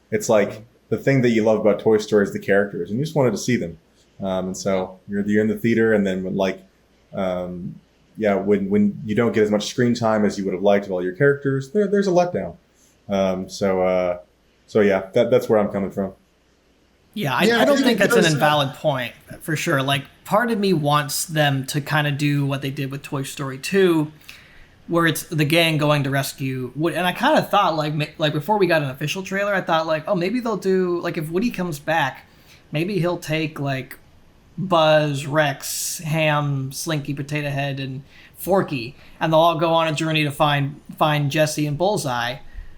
It's like the thing that you love about Toy Story is the characters, and you just wanted to see them. And so you're in the theater, and then when you don't get as much screen time as you would have liked of all your characters, there's a letdown. So yeah, that's where I'm coming from. Yeah, I don't think that's an invalid point, for sure. Like, part of me wants them to kind of do what they did with Toy Story 2, where it's the gang going to rescue Woody. And I kind of thought, like before we got an official trailer, I thought, oh, maybe they'll do, if Woody comes back, maybe he'll take, Buzz, Rex, Ham, Slinky, Potato Head, and Forky, and they'll all go on a journey to find Jessie and Bullseye.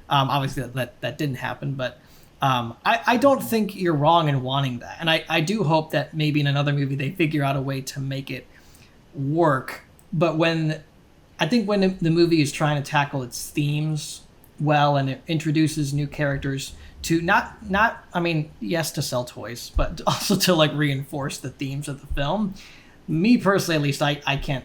Obviously that didn't happen, but I don't think you're wrong in wanting that, and I do hope that maybe in another movie they figure out a way to make it work. But when the movie is trying to tackle its themes well, and it introduces new characters to not I mean, yes, to sell toys, but also to like reinforce the themes of the film. Me personally, at least, I can't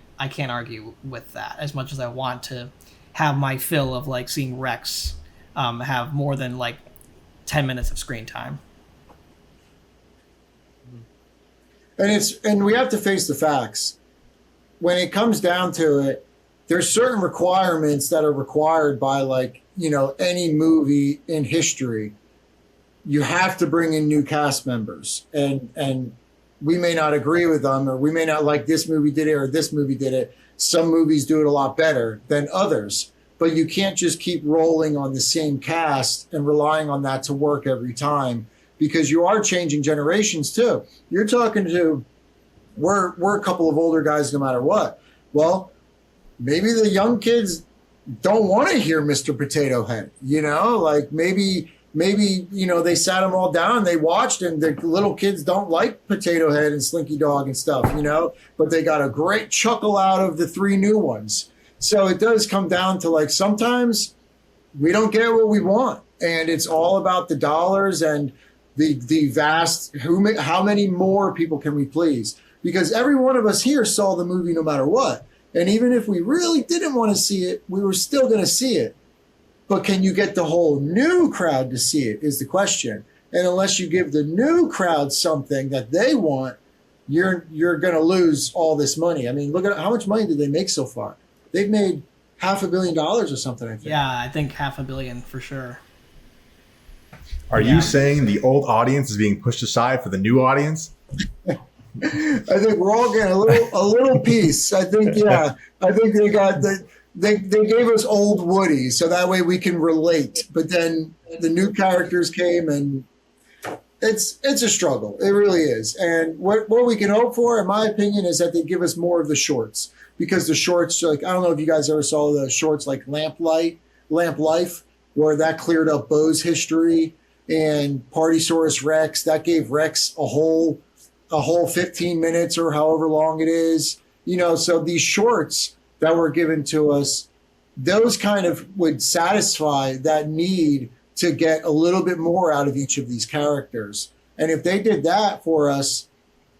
argue with that as much as I want to have my fill of like seeing Rex have more than like 10 minutes of screen time. And we have to face the facts. When it comes down to it, there's certain requirements that are required by like, you know, any movie in history. You have to bring in new cast members, and we may not agree with them, or we may not like this movie did it or this movie did it. Some movies do it a lot better than others, but you can't just keep rolling on the same cast and relying on that to work every time, because you are changing generations too. You're talking to, we're a couple of older guys no matter what. Well, maybe the young kids don't want to hear Mr. Potato Head, you know, like maybe, you know, they sat them all down, they watched, and the little kids don't like Potato Head and Slinky Dog and stuff, you know, but they got a great chuckle out of the 3 new ones. So it does come down to like, sometimes we don't get what we want, and it's all about the dollars and the vast, how many more people can we please? Because every one of us here saw the movie no matter what. And even if we really didn't want to see it, we were still going to see it. But can you get the whole new crowd to see it is the question. And unless you give the new crowd something that they want, you're going to lose all this money. I mean, look at how much money did they make so far? They've made $500 million or something, I think. Yeah, I think $500 million for sure. Are you saying the old audience is being pushed aside for the new audience? I think we're all getting a little piece. I think, yeah. I think they gave us old Woody so that way we can relate. But then the new characters came, and it's a struggle. It really is. And what we can hope for, in my opinion, is that they give us more of the shorts, because the shorts, like, I don't know if you guys ever saw the shorts like Lamp Life, where that cleared up Bo's history, and Partysaurus Rex, that gave Rex a whole 15 minutes or however long it is, you know. So these shorts that were given to us, those kind of would satisfy that need to get a little bit more out of each of these characters. And if they did that for us,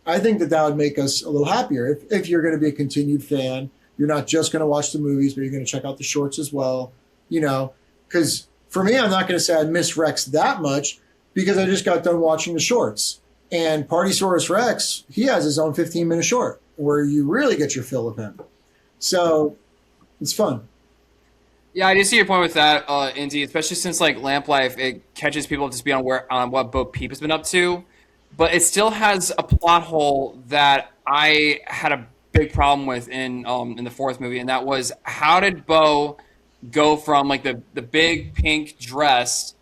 I think that would make us a little happier. If you're going to be a continued fan, you're not just going to watch the movies, but you're going to check out the shorts as well, you know, because for me, I'm not going to say I miss Rex that much, because I just got done watching the shorts. And Partysaurus Rex, he has his own 15-minute short where you really get your fill of him. So it's fun. Yeah, I do see your point with that, Indy, especially since like Lamp Life, it catches people up to speed on what Bo Peep has been up to, but it still has a plot hole that I had a big problem with in the 4th movie, and that was, how did Bo go from like the big pink dress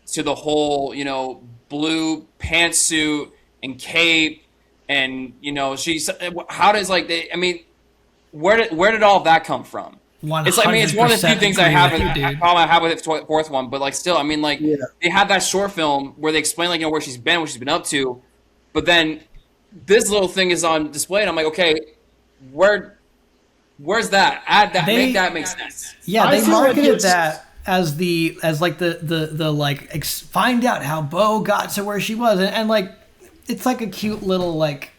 to the whole, you know, blue pantsuit and cape, and you know, how does like I mean, where did all of that come from? It's like, I mean, it's one of the few things I have with the 4th one, but like still, I mean, like, yeah. They had that short film where they explain like, you know, where she's been, what she's been up to, but then this little thing is on display, and I'm like, okay, where's that? Add that, make that make sense. Yeah, they marketed that as like the like find out how Bo got to where she was, and like it's like a cute little like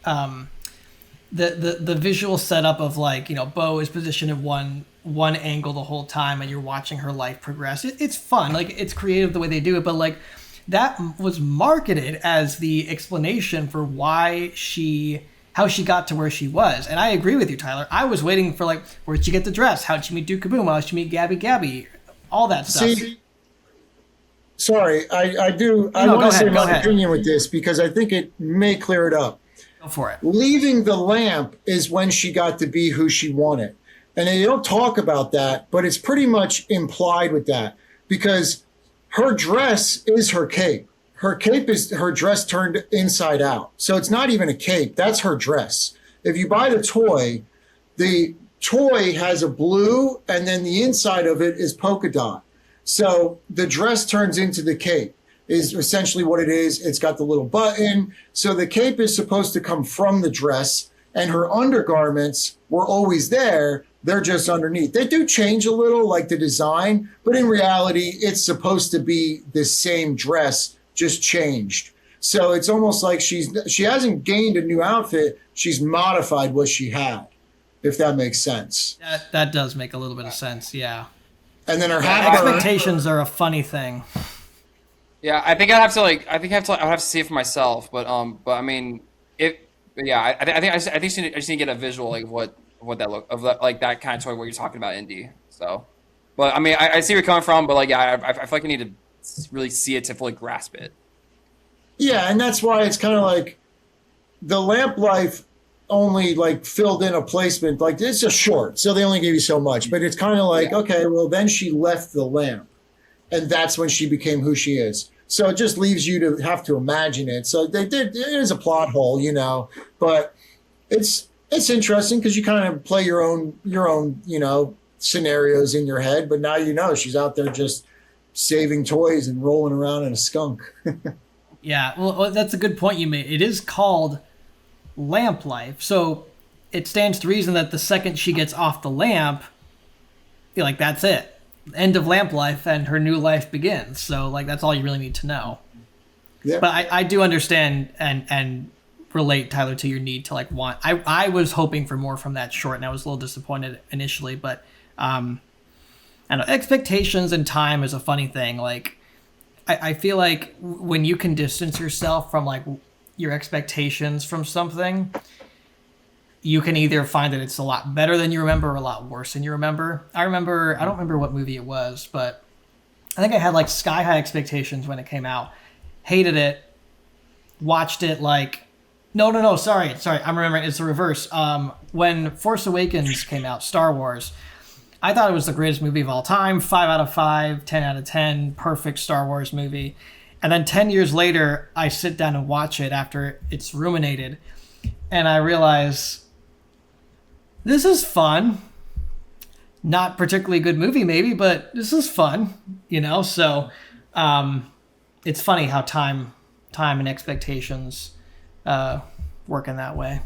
the visual setup of like, you know, Bo is positioned in one angle the whole time, and you're watching her life progress. It's fun, like it's creative the way they do it, but like that was marketed as the explanation for how she got to where she was. And I agree with you, Tyler. I was waiting for like, where'd she get the dress? How'd she meet Duke Kaboom? How'd she meet Gabby? All that stuff. See, sorry, I want to say my opinion with this, because I think it may clear it up. Go for it. Leaving the lamp is when she got to be who she wanted. And they don't talk about that, but it's pretty much implied with that, because her dress is her cape. Her cape is her dress turned inside out. So it's not even a cape. That's her dress. If you buy the toy, the toy has a blue, and then the inside of it is polka dot. So the dress turns into the cape, is essentially what it is. It's got the little button. So the cape is supposed to come from the dress, and her undergarments were always there. They're just underneath. They do change a little, like the design, but in reality, it's supposed to be the same dress, just changed. So it's almost like she hasn't gained a new outfit. She's modified what she had, if that makes sense. That does make a little bit of sense, yeah. And then her Expectations are a funny thing. Yeah, I think I have to I would have to see it for myself. But I mean, I just need to get a visual like what that look of that, like that kind of toy what you're talking about, Indy. So, but I mean, I see where you're coming from, but like, yeah, I feel like I need to really see it to fully grasp it. Yeah, and that's why it's kind of like the lamp life only like filled in a placement. Like it's a short, so they only gave you so much. But it's kind of like, okay, well then she left the lamp, and that's when she became who she is. So it just leaves you to have to imagine it. So it is a plot hole, you know, but it's interesting because you kind of play your own you know scenarios in your head. But now you know she's out there just saving toys and rolling around in a skunk. Yeah, well, that's a good point you made. It is called lamp life, so it stands to reason that the second she gets off the lamp, you're like, that's it. End of lamp life, and her new life begins. So, like, that's all you really need to know. Yeah. But I do understand and relate, Tyler, to your need to, like, want... I was hoping for more from that short, and I was a little disappointed initially, but I don't know, expectations and time is a funny thing. Like, I feel like when you can distance yourself from like your expectations from something, you can either find that it's a lot better than you remember or a lot worse than you remember. I don't remember what movie it was, but I think I had like sky high expectations when it came out. Hated it. Watched it like, no, sorry. I'm remembering, it's the reverse. When Force Awakens came out, Star Wars, I thought it was the greatest movie of all time. 5 out of 5, 10 out of 10, perfect Star Wars movie. And then 10 years later, I sit down and watch it after it's ruminated, and I realize this is fun. Not particularly good movie, maybe, but this is fun, you know? So it's funny how time and expectations work in that way.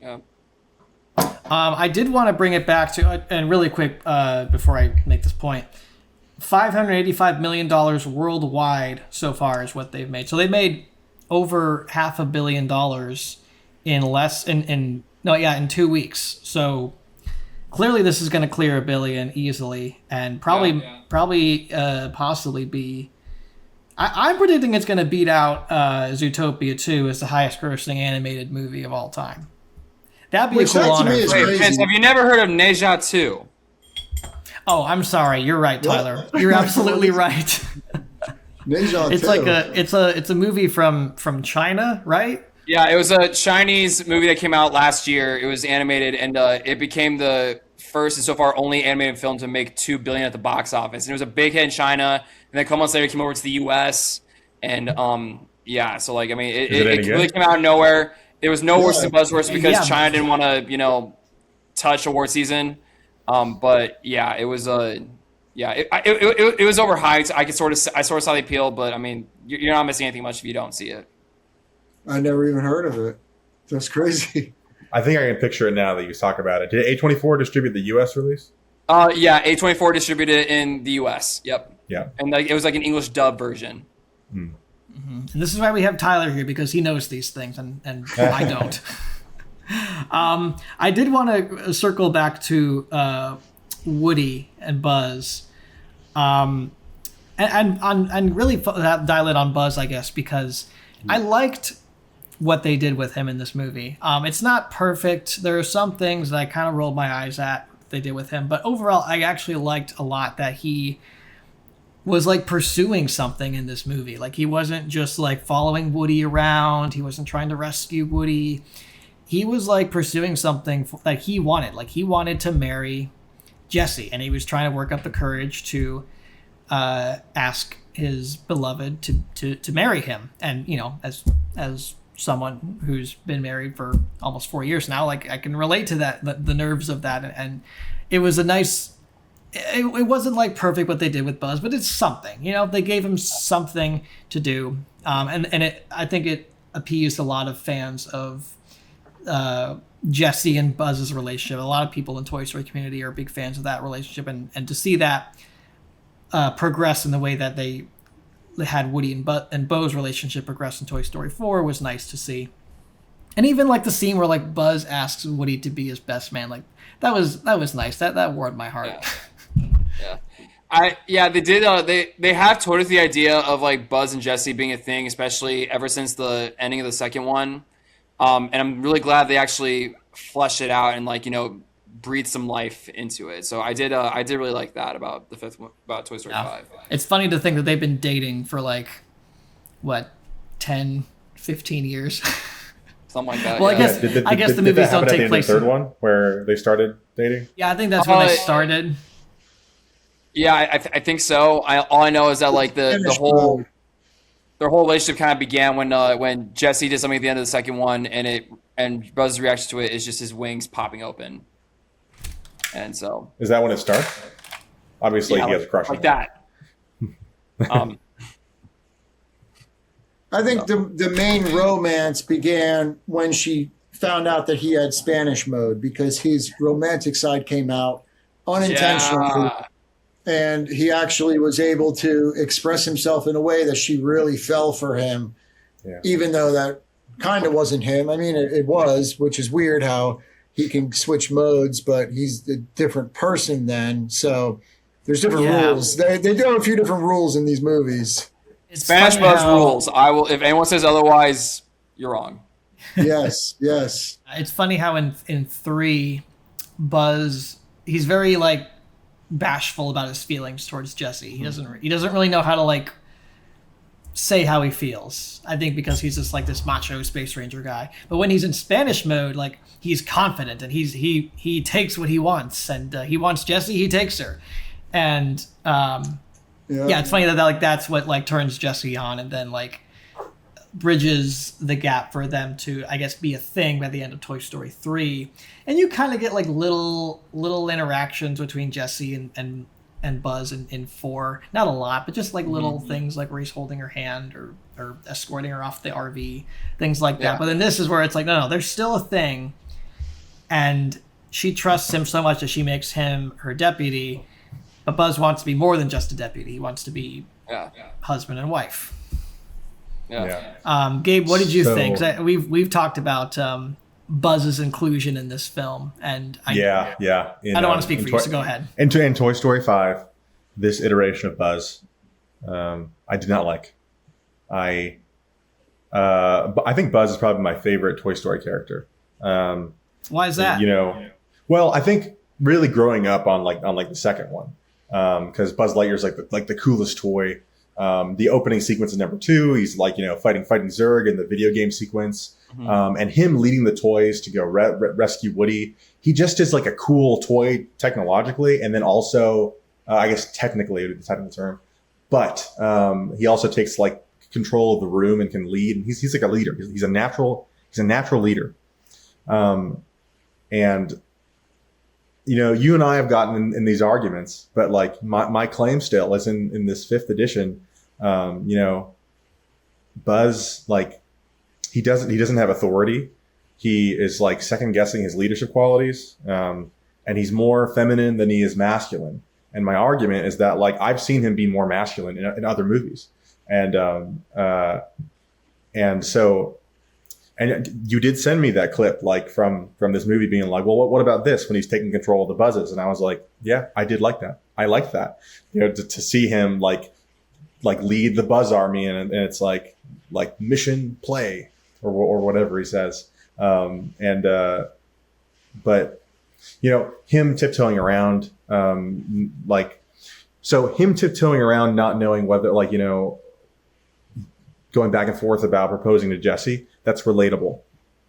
Yeah. I did want to bring it back to, and really quick before I make this point, $585 million worldwide so far is what they've made. So they made over $500 million in 2 weeks. So clearly this is going to clear $1 billion easily, and possibly be. I'm predicting it's going to beat out Zootopia 2 as the highest grossing animated movie of all time. That'd be a cool honor. Wait, Vince, have you never heard of Neja 2? Oh, I'm sorry. You're right, Tyler. You're absolutely right. It's like it's a movie from China, right? Yeah, it was a Chinese movie that came out last year. It was animated, and it became the first and so far only animated film to make $2 billion at the box office. And it was a big hit in China, and then a couple months later it came over to the U.S. And so like I mean, it really came out of nowhere. It was no worse than Buzzworth because China didn't want to, touch award season. But yeah, it was it was overhyped. I sort of saw the appeal, but I mean, you're not missing anything much if you don't see it. I never even heard of it. That's crazy. I think I can picture it now that you talk about it. Did A24 distribute the U.S. release? Yeah, A24 distributed it in the U.S. Yep. Yeah. And it was like an English dub version. Hmm. Mm-hmm. And this is why we have Tyler here, because he knows these things and I don't. I did want to circle back to Woody and Buzz, and really dial in on Buzz, I guess, because I liked what they did with him in this movie. It's not perfect. There are some things that I kind of rolled my eyes at they did with him, but overall, I actually liked a lot that he was like pursuing something in this movie. Like he wasn't just like following Woody around. He wasn't trying to rescue Woody. He was like pursuing something that he wanted. Like he wanted to marry Jessie, and he was trying to work up the courage to ask his beloved to marry him. And as someone who's been married for almost 4 years now, like I can relate to that, the nerves of that, and it was a nice. It wasn't like perfect what they did with Buzz, but it's something. They gave him something to do, and I think it appeased a lot of fans of Jessie and Buzz's relationship. A lot of people in the Toy Story community are big fans of that relationship, and to see that progress in the way that they had Woody and Bo's relationship progress in Toy Story 4 was nice to see. And even like the scene where like Buzz asks Woody to be his best man, like that was nice. That warmed my heart. Yeah. They did. They have told us the idea of like Buzz and Jessie being a thing, especially ever since the ending of the second one. And I'm really glad they actually fleshed it out and like breathe some life into it. So I did really like that about the fifth one, about Toy Story 5. It's funny to think that they've been dating for like what 10, 15 years. Something like that. Well, yeah. I guess the movies don't take place in the third one where they started dating. Yeah, I think that's when they started. Yeah, I think so. All I know is that like their whole relationship kind of began when Jessie did something at the end of the second one, and Buzz's reaction to it is just his wings popping open. And so is that when it starts? Obviously, he has a crush like on that. I think the main romance began when she found out that he had Spanish mode, because his romantic side came out unintentionally. Yeah. And he actually was able to express himself in a way that she really fell for him, even though that kind of wasn't him. I mean, it was, which is weird how he can switch modes, but he's a different person then. So there's different rules. They do have a few different rules in these movies. It's Spanish Buzz rules. I will. If anyone says otherwise, you're wrong. Yes. It's funny how in 3, Buzz, he's very like bashful about his feelings towards Jessie. He doesn't really know how to like say how he feels. I think because he's just like this macho space ranger guy. But when he's in Spanish mode, like he's confident and he takes what he wants, and he wants Jessie, he takes her, and it's funny that like that's what like turns Jessie on, and then like bridges the gap for them to, I guess, be a thing by the end of Toy Story 3. And you kind of get like little interactions between Jessie and Buzz in 4. Not a lot, but just like little things, like where he's holding her hand or escorting her off the RV, things like that. But then this is where it's like, no, there's still a thing. And she trusts him so much that she makes him her deputy. But Buzz wants to be more than just a deputy. He wants to be husband and wife. Gabe, what did you think? We've talked about Buzz's inclusion in this film, and I don't want to speak for you, so go ahead. In Toy Story 5, this iteration of Buzz, I did not like. I think Buzz is probably my favorite Toy Story character. Why is that? Well, I think really growing up on the second one, because Buzz Lightyear is like the coolest toy. The opening sequence in number 2, he's like, fighting Zurg in the video game sequence. And him leading the toys to go rescue Woody. He just is like a cool toy technologically. And then also, I guess technically would be the technical term, but he also takes like control of the room and can lead. And he's like a leader. He's a natural leader. And you and I have gotten in these arguments, but like my claim still is in this 5th edition, Buzz, like he doesn't have authority. He is like second guessing his leadership qualities. And he's more feminine than he is masculine. And my argument is that like, I've seen him be more masculine in other movies. And you did send me that clip, like from this movie being like, well, what about this when he's taking control of the buzzes? And I was like, yeah, I did like that. I liked that, to see him like lead the Buzz army, and it's like mission play or whatever he says. But him tiptoeing around, him tiptoeing around, not knowing whether going back and forth about proposing to Jessie, that's relatable.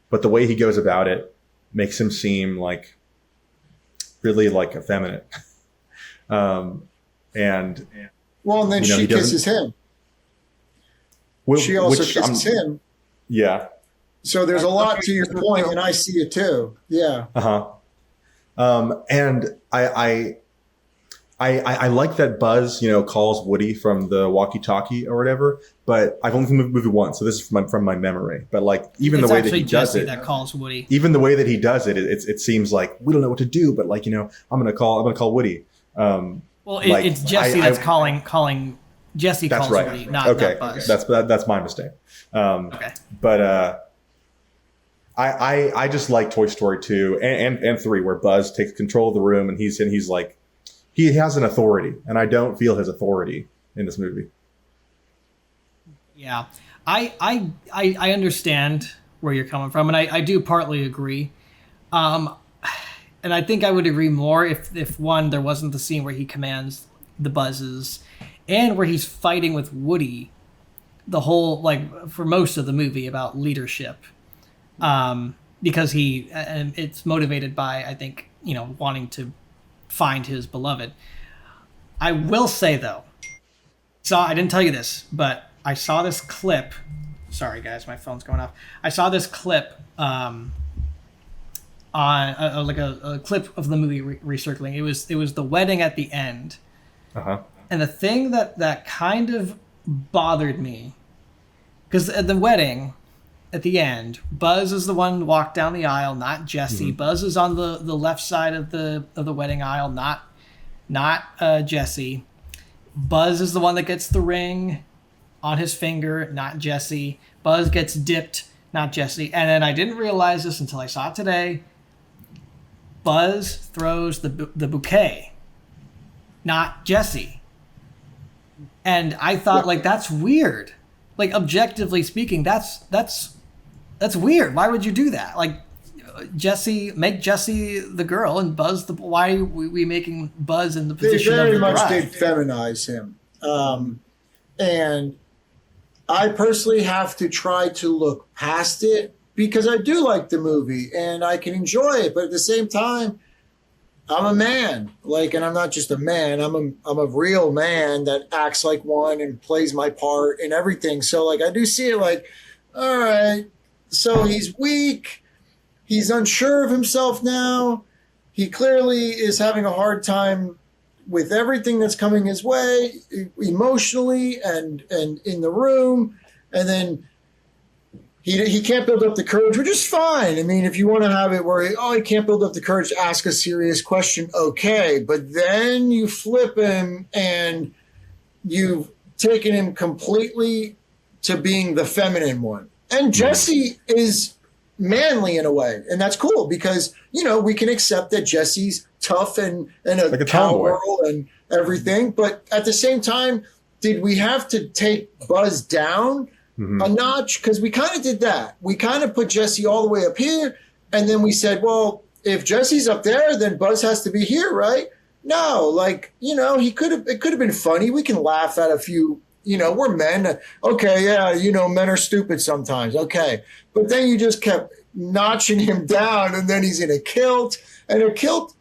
But the way he goes about it makes him seem like really like effeminate. And then she kisses him. She also kisses him. Yeah. So there's a lot to your point, and I see it too. Yeah. And I like that Buzz, calls Woody from the walkie-talkie or whatever, but I've only seen the movie once, so this is from my memory. But like even the way that he does it, that calls Woody. Even the way that he does it, it seems like we don't know what to do, but like I'm gonna call Woody. It's Jessie that's calling. Jessie calls right. Woody, not Buzz. That's my mistake. Okay. But I just like Toy Story 2 and 3, where Buzz takes control of the room and he's like, he has an authority, and I don't feel his authority in this movie. Yeah, I understand where you're coming from, and I do partly agree. And I think I would agree more if one, there wasn't the scene where he commands the Buzzes, and where he's fighting with Woody the whole, like, for most of the movie about leadership. Because and it's motivated by, I think, wanting to find his beloved. I will say though, I didn't tell you this, but I saw this clip. Sorry guys, my phone's going off. I saw this clip on a clip of the movie recircling. It was the wedding at the end. And the thing that kind of bothered me, because at the wedding at the end, Buzz is the one who walked down the aisle, not Jessie. Buzz is on the left side of the wedding aisle, not Jessie. Buzz is the one that gets the ring on his finger, not Jessie. Buzz gets dipped, not Jessie. And then I didn't realize this until I saw it today. Buzz throws the bouquet, not Jessie. And I thought, like, that's weird. Like, objectively speaking, that's weird. Why would you do that? Like, make Jessie the girl and Buzz the. Why are we making Buzz in the position of the They very much bride? did feminize him, and I personally have to try to look past it because I do like the movie and I can enjoy it, but at the same time, I'm a man, and I'm not just a man. I'm a real man that acts like one and plays my part and everything. So, I do see it like, all right, so he's weak. He's unsure of himself now. He clearly is having a hard time with everything that's coming his way, emotionally and in the room. And then he can't build up the courage, which is fine. I mean, if you want to have it where he can't build up the courage to ask a serious question, okay. But then you flip him and you've taken him completely to being the feminine one. And Jessie is manly in a way, and that's cool because we can accept that Jessie's tough and a cowgirl and everything, but at the same time, did we have to take Buzz down a notch? Because we kind of did that. We kind of put Jessie all the way up here, and then we said, well, if Jessie's up there, then Buzz has to be here, right? No, it could have been funny. We can laugh at a few. We're men. Okay, yeah, men are stupid sometimes. Okay. But then you just kept notching him down, and then he's in a kilt. And a kilt,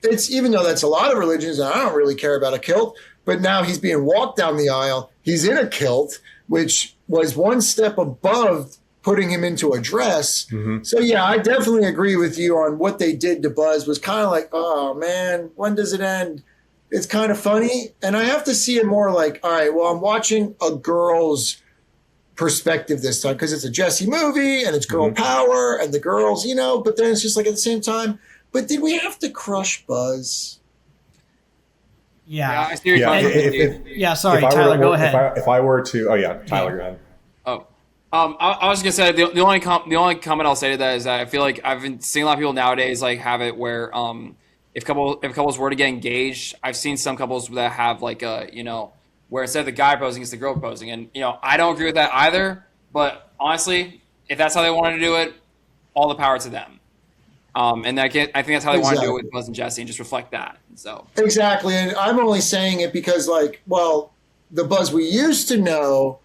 it's, even though that's a lot of religions, and I don't really care about a kilt, but now he's being walked down the aisle. He's in a kilt, which was one step above putting him into a dress. So, yeah, I definitely agree with you on what they did to Buzz was kind of like, oh, man, when does it end? It's kind of funny, and I have to see it more like, all right, well, I'm watching a girl's perspective this time because it's a Jessie movie and it's girl power and the girls, but then it's just like at the same time, but did we have to crush Buzz? Yeah. I see your Sorry, Tyler, go ahead. If I were to, Tyler, go ahead. I was gonna say the only comment I'll say to that is that I feel like I've been seeing a lot of people nowadays have it where if couples were to get engaged, I've seen some couples that have where instead of the guy proposing, it's the girl proposing, and I don't agree with that either. But honestly, if that's how they wanted to do it, all the power to them. And I think that's how they want to do it with Buzz and Jessie, and just reflect that. So exactly, and I'm only saying it because the Buzz we used to know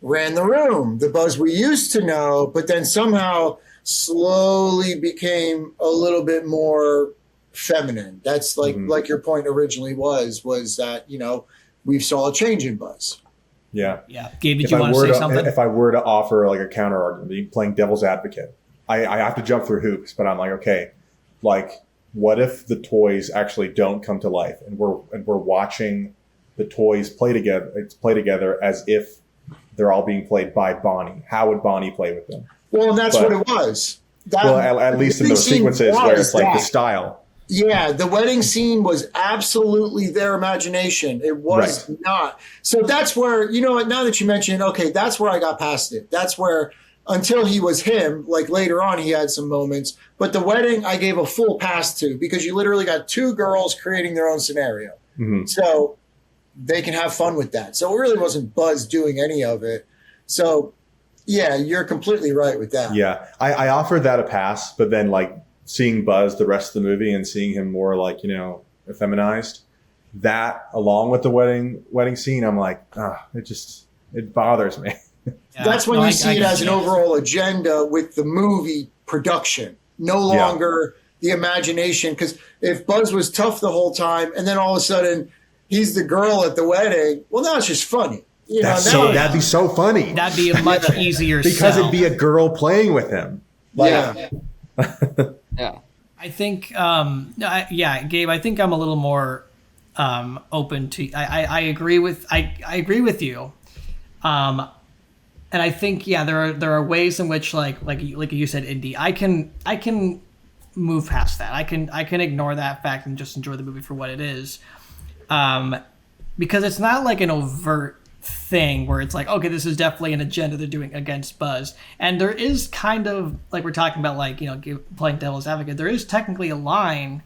ran the room. The Buzz we used to know, but then somehow slowly became a little bit more feminine. That's like your point originally was that we saw a change in Buzz. Yeah. Yeah. Gabe, did you want to say something? If I were to offer like a counter argument, playing devil's advocate, I have to jump through hoops, but I'm like, okay, like what if the toys actually don't come to life and we're watching the toys play together as if they're all being played by Bonnie? How would Bonnie play with them? Well, and that's what it was. At least in those sequences where it's like the style. Yeah, the wedding scene was absolutely their imagination. It was not. So that's where, you know what, now that you mention it, okay, that's where I got past it. That's where, until he was him, like later on he had some moments. But the wedding, I gave a full pass to, because you literally got two girls creating their own scenario. Mm-hmm. So they can have fun with that. So it really wasn't Buzz doing any of it. So, yeah, you're completely right with that. Yeah, I offered that a pass, but then like seeing Buzz the rest of the movie and seeing him more like, you know, effeminized, that along with the wedding scene, I'm like, it bothers me. Yeah. That's when you see it as an overall agenda with the movie production, no longer the imagination. Because if Buzz was tough the whole time and then all of a sudden he's the girl at the wedding, well, now it's just funny. That'd be so funny. That'd be a much easier because it'd be a girl playing with him. Like, Yeah. I think, Gabe, I think I'm a little more open to. I agree with you, and I think there are ways in which like you said, Indy, I can move past that. I can ignore that fact and just enjoy the movie for what it is, because it's not like an overt thing where it's like, okay, this is definitely an agenda they're doing against Buzz. And there is kind of, like we're talking about, like, you know, playing devil's advocate, there is technically a line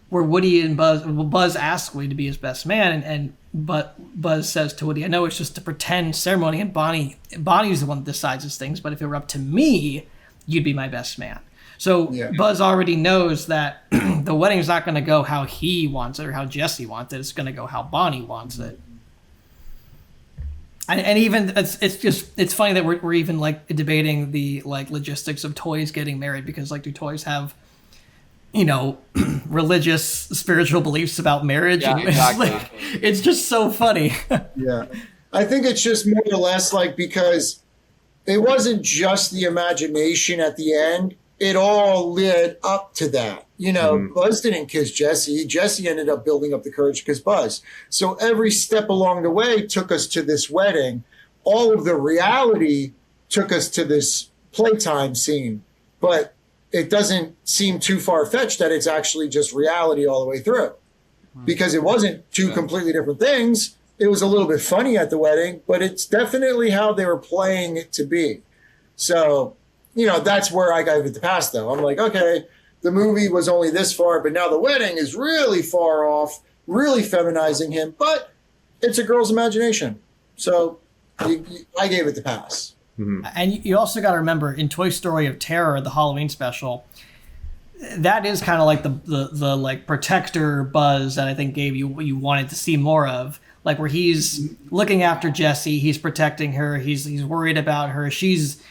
where Woody and Buzz asks Woody to be his best man, but Buzz says to Woody, I know it's just a pretend ceremony, and Bonnie's the one that decides these things, but if it were up to me, you'd be my best man. So Buzz already knows that the wedding's not going to go how he wants it or how Jessie wants it. It's going to go how Bonnie wants it. And even it's funny that we're even like debating the like logistics of toys getting married, because like, do toys have, you know, religious spiritual beliefs about marriage? Yeah, exactly. It's just so funny. Yeah, I think it's just more or less like, because it wasn't just the imagination at the end. It all led up to that. You know, Buzz didn't kiss Jessie. Jessie ended up building up the courage to kiss Buzz. So every step along the way took us to this wedding. All of the reality took us to this playtime scene. But it doesn't seem too far-fetched that it's actually just reality all the way through. Because it wasn't two completely different things. It was a little bit funny at the wedding, but it's definitely how they were playing it to be. So, you know, that's where I got it to pass, though. I'm like, okay, the movie was only this far, but now the wedding is really far off, really feminizing him. But it's a girl's imagination. So I gave it the pass. Mm-hmm. And you also got to remember, in Toy Story of Terror, the Halloween special, that is kind of like the like protector Buzz that I think Gabe you wanted to see more of. Like, where he's looking after Jessie, he's protecting her, he's worried about her, she's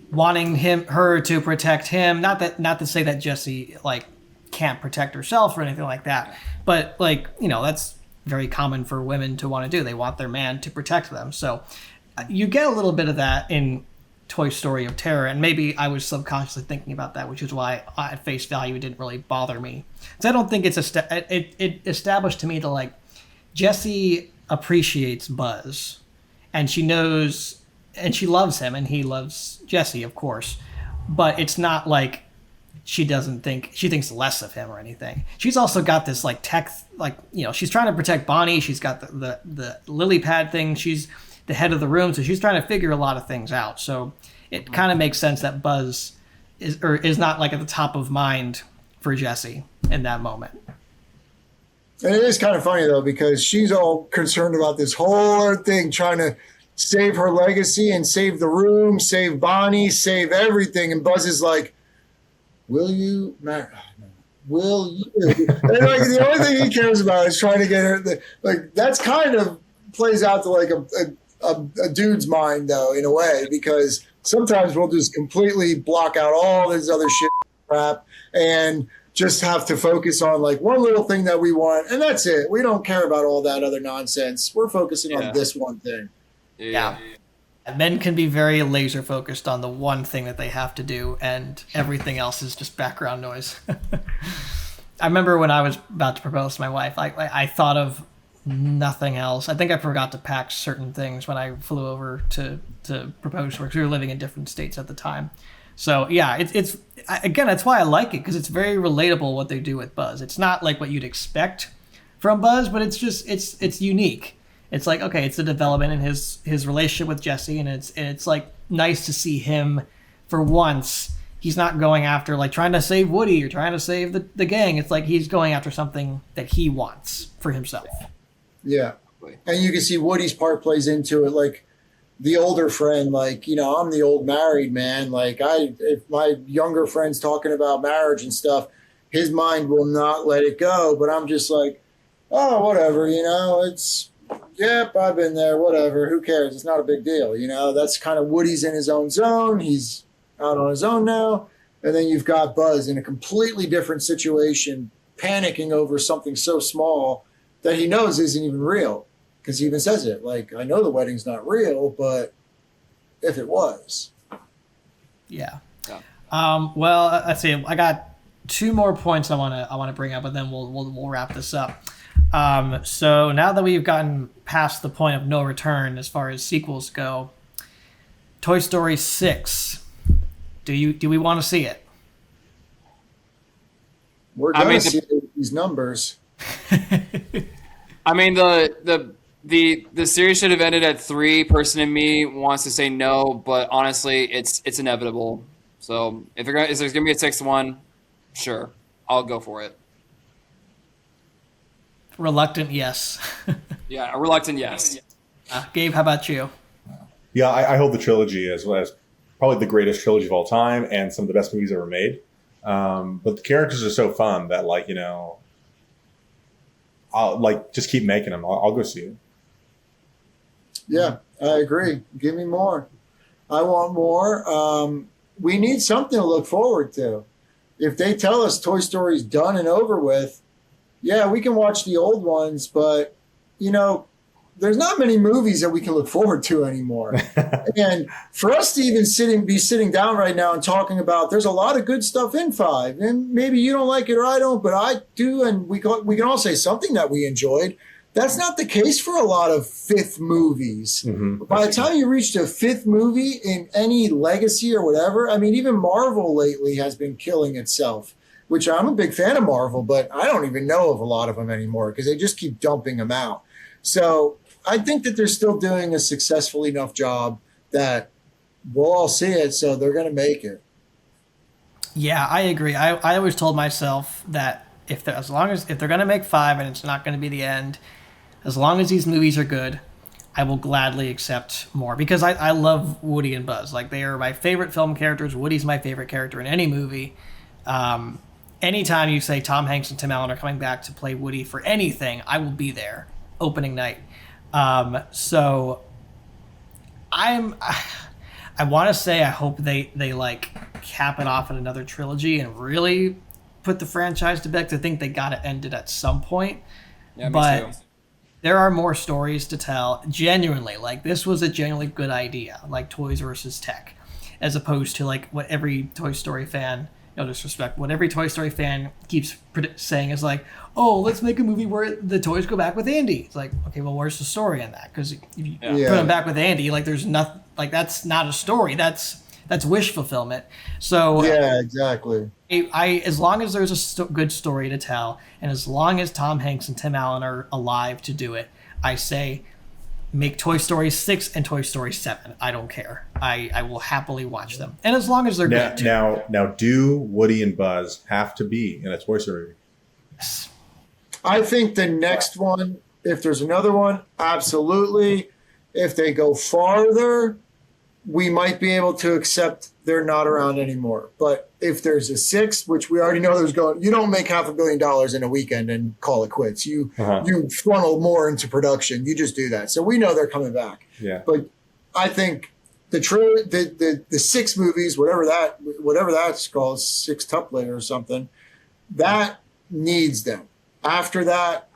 wanting her to protect him. Not to say that Jessie like can't protect herself or anything like that, but like, you know, that's very common for women to want to do. They want their man to protect them. So you get a little bit of that in Toy Story of Terror, and maybe I was subconsciously thinking about that, which is why at face value it didn't really bother me. So I don't think it established to me that like Jessie appreciates Buzz, and she knows, and she loves him, and he loves Jessie, of course. But it's not like she thinks less of him or anything. She's also got this like tech, like, you know, she's trying to protect Bonnie. She's got the Lilypad thing. She's the head of the room, so she's trying to figure a lot of things out. So it kind of makes sense that Buzz is not like at the top of mind for Jessie in that moment. And it is kind of funny, though, because she's all concerned about this whole other thing, trying to save her legacy and save the room, save Bonnie, save everything. And Buzz is like, will you marry? Will you? And like, the only thing he cares about is trying to get her. Like, that's kind of plays out to like a dude's mind, though, in a way, because sometimes we'll just completely block out all this other shit crap and just have to focus on like one little thing that we want, and that's it. We don't care about all that other nonsense. We're focusing on this one thing. Yeah. Men can be very laser focused on the one thing that they have to do, and everything else is just background noise. I remember when I was about to propose to my wife, I thought of nothing else. I think I forgot to pack certain things when I flew over to propose to her, because we were living in different states at the time. So yeah, it's again, that's why I like it, because it's very relatable what they do with Buzz. It's not like what you'd expect from Buzz, but it's just it's unique. It's like, okay, it's the development in his relationship with Jessie, and it's like nice to see him for once. He's not going after like trying to save Woody or trying to save the gang. It's like he's going after something that he wants for himself. Yeah. And you can see Woody's part plays into it, like the older friend, like, I'm the old married man. Like if my younger friend's talking about marriage and stuff, his mind will not let it go. But I'm just like, oh, whatever, it's, yep, I've been there, whatever, who cares? It's not a big deal. That's kind of Woody's in his own zone. He's out on his own now. And then you've got Buzz in a completely different situation, panicking over something so small that he knows isn't even real. Because he even says it, like, I know the wedding's not real, but if it was. Yeah. Well, let's see. I got two more points I want to bring up, and then we'll wrap this up. So now that we've gotten past the point of no return as far as sequels go, Toy Story 6. Do we want to see it? We're going to see these numbers. I mean, the series should have ended at 3. Person in me wants to say no, but honestly, it's inevitable. So if there's gonna be a 6th one, sure, I'll go for it. Reluctant, yes. Yeah, a reluctant yes. Gabe, how about you? Yeah, I hold the trilogy as probably the greatest trilogy of all time and some of the best movies ever made. But the characters are so fun that, like, I'll just keep making them. I'll go see it. Yeah, I agree. Give me more. I want more. We need something to look forward to. If they tell us Toy Story's done and over with, yeah, we can watch the old ones, but, there's not many movies that we can look forward to anymore. And for us to even be sitting down right now and talking about, there's a lot of good stuff in 5, and maybe you don't like it or I don't, but I do, and we can all say something that we enjoyed. That's not the case for a lot of 5th movies. Mm-hmm. By the time you reach the 5th movie in any legacy or whatever, I mean, even Marvel lately has been killing itself, which I'm a big fan of Marvel, but I don't even know of a lot of them anymore because they just keep dumping them out. So I think that they're still doing a successful enough job that we'll all see it, so they're going to make it. Yeah, I agree. I always told myself that if they're going to make 5 and it's not going to be the end, as long as these movies are good, I will gladly accept more, because I love Woody and Buzz. Like, they are my favorite film characters. Woody's my favorite character in any movie. Anytime you say Tom Hanks and Tim Allen are coming back to play Woody for anything, I will be there opening night. So I want to say I hope they like cap it off in another trilogy and really put the franchise to bed. I think they got to end it at some point. Yeah, but me too. There are more stories to tell. Genuinely, like, this was a genuinely good idea, like toys versus tech, as opposed to like what every Toy Story fan, no disrespect, what every Toy Story fan keeps saying is like, oh, let's make a movie where the toys go back with Andy. It's like, okay, well, where's the story in that? Because if you put them back with Andy, like, there's nothing, like, that's not a story. That's wish fulfillment. So yeah, exactly. As long as there's a good story to tell, and as long as Tom Hanks and Tim Allen are alive to do it, I say make Toy Story 6 and Toy Story 7. I don't care. I will happily watch them. And as long as they're good, too. Now, do Woody and Buzz have to be in a Toy Story movie? Yes. I think the next one, if there's another one, absolutely. If they go farther, we might be able to accept they're not around anymore. But if there's a 6th, which we already know there's going, you don't make $500 million in a weekend and call it quits. You funnel more into production. You just do that. So we know they're coming back. Yeah. But I think the 6 movies, whatever that's called, 6-tuplet or something, that needs them. After that,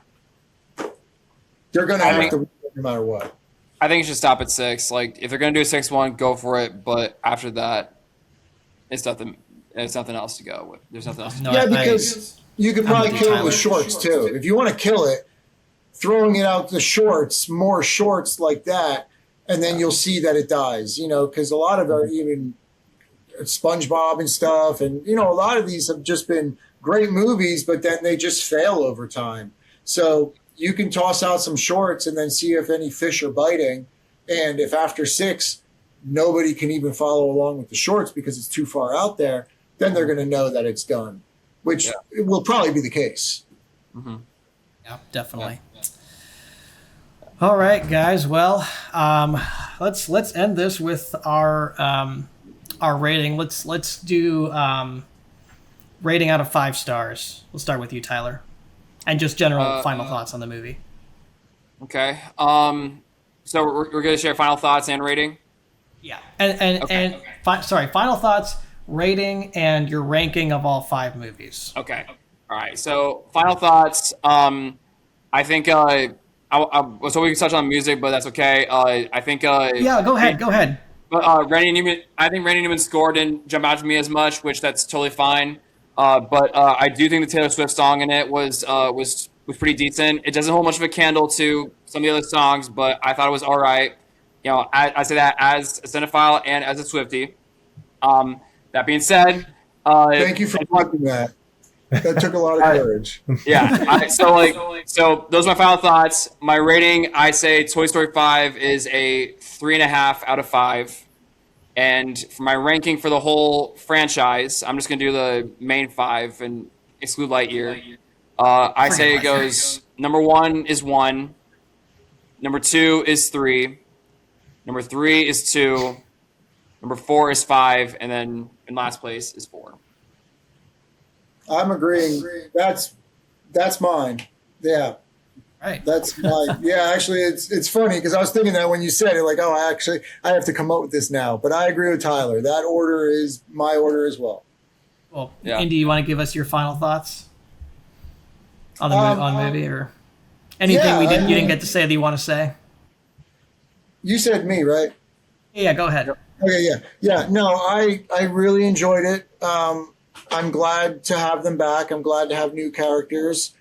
they're going to have to no matter what. I think it should stop at 6. Like, if they're gonna do a 6-1, go for it. But after that, it's nothing. It's nothing else to go with. There's nothing else. No, Yeah, because you could probably kill it with shorts too. If you want to kill it, throwing it out the shorts, more shorts like that, and then you'll see that it dies. Because a lot of our even SpongeBob and stuff, and a lot of these have just been great movies, but then they just fail over time. So you can toss out some shorts and then see if any fish are biting, and if after 6 nobody can even follow along with the shorts because it's too far out there, then they're going to know that it's done, which it will probably be the case. Mm-hmm. Yeah, definitely. Yeah. All right, guys. Well, let's end this with our rating. Let's do rating out of 5 stars. We'll start with you, Tyler, and just general final thoughts on the movie. Okay. So we're gonna share final thoughts and rating. Yeah, and final thoughts, rating, and your ranking of all 5 movies. Okay. All right. So final thoughts. I think I was hoping we could touch on music, but that's okay. I think. Yeah, go ahead. But Randy Newman, I think Randy Newman's score didn't jump out to me as much, which that's totally fine. But I do think the Taylor Swift song in it was pretty decent. It doesn't hold much of a candle to some of the other songs, but I thought it was all right. I say that as a cinephile and as a Swiftie. That being said, thank you for doing that. That took a lot of courage. Yeah. So those are my final thoughts. My rating, I say Toy Story 5 is a 3.5 out of 5. And for my ranking for the whole franchise, I'm just going to do the main 5 and exclude Lightyear. I say it goes, number 1 is 1. Number 2 is 3. Number 3 is 2. Number 4 is 5. And then in last place is 4. I'm agreeing. That's mine. Yeah. Right. That's mine. Yeah, actually, it's funny because I was thinking that when you said it, like, oh, I have to come up with this now. But I agree with Tyler. That order is my order as well. Well, yeah. Indy, you want to give us your final thoughts on the movie, or anything you didn't get to say that you want to say? You said me, right? Yeah, go ahead. Okay, yeah. No, I really enjoyed it. I'm glad to have them back. I'm glad to have new characters.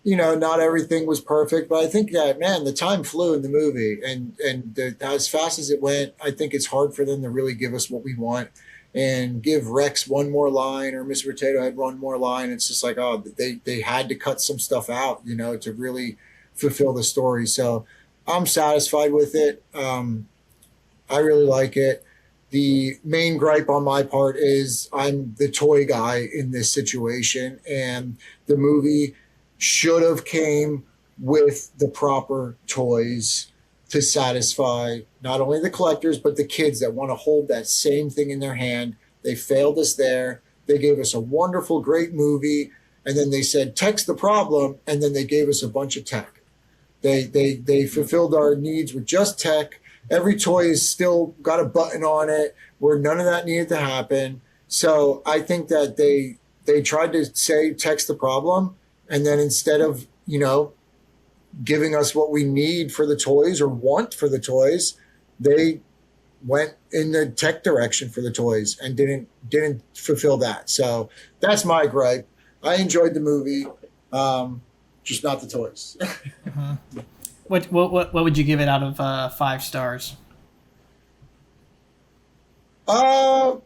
Not everything was perfect, but I think that, man, the time flew in the movie, and as fast as it went, I think it's hard for them to really give us what we want and give Rex one more line, or Mr. Potato Head one more line. It's just like, oh, they had to cut some stuff out, to really fulfill the story. So I'm satisfied with it. I really like it. The main gripe on my part is I'm the toy guy in this situation, and the movie should have came with the proper toys to satisfy not only the collectors, but the kids that want to hold that same thing in their hand. They failed us there. They gave us a wonderful, great movie, and then they said, tech's the problem, and then they gave us a bunch of tech. They fulfilled our needs with just tech. Every toy has still got a button on it where none of that needed to happen. So I think that they tried to say tech's the problem, and then instead of, giving us what we need for the toys or want for the toys, they went in the tech direction for the toys and didn't fulfill that. So that's my gripe. I enjoyed the movie, just not the toys. Uh-huh. What would you give it out of 5 stars? Man,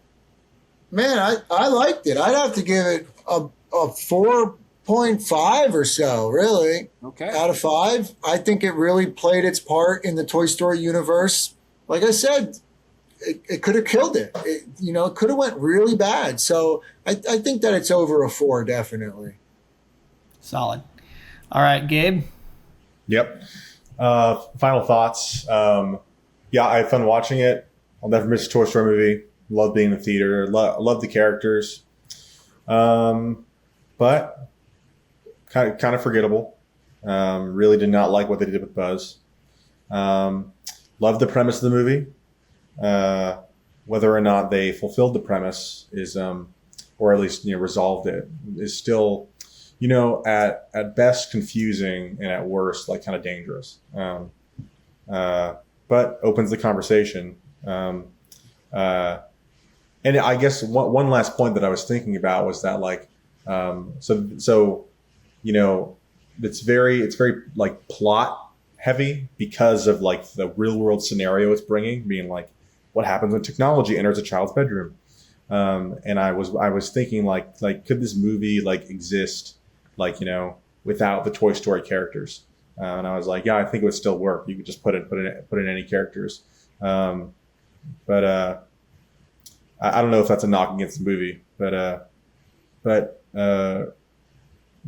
I liked it. I'd have to give it a 4.5 or so, really. Okay. Out of 5. I think it really played its part in the Toy Story universe. Like I said, it could have killed it. It could have went really bad. So I think that it's over a 4, definitely. Solid. All right, Gabe? Yep. Final thoughts. I had fun watching it. I'll never miss a Toy Story movie. Love being in the theater. Love the characters. But kind of forgettable. Really did not like what they did with Buzz. Loved the premise of the movie. Whether or not they fulfilled the premise is, or at least resolved it, is still, at best confusing and at worst kind of dangerous. But but opens the conversation. And I guess one last point that I was thinking about was that like, so it's very like plot heavy because of like the real world scenario it's bringing, being like what happens when technology enters a child's bedroom. And I was thinking like could this movie like exist like without the Toy Story characters? And I was like, yeah, I think it would still work. You could just put in any characters. But I don't know if that's a knock against the movie, but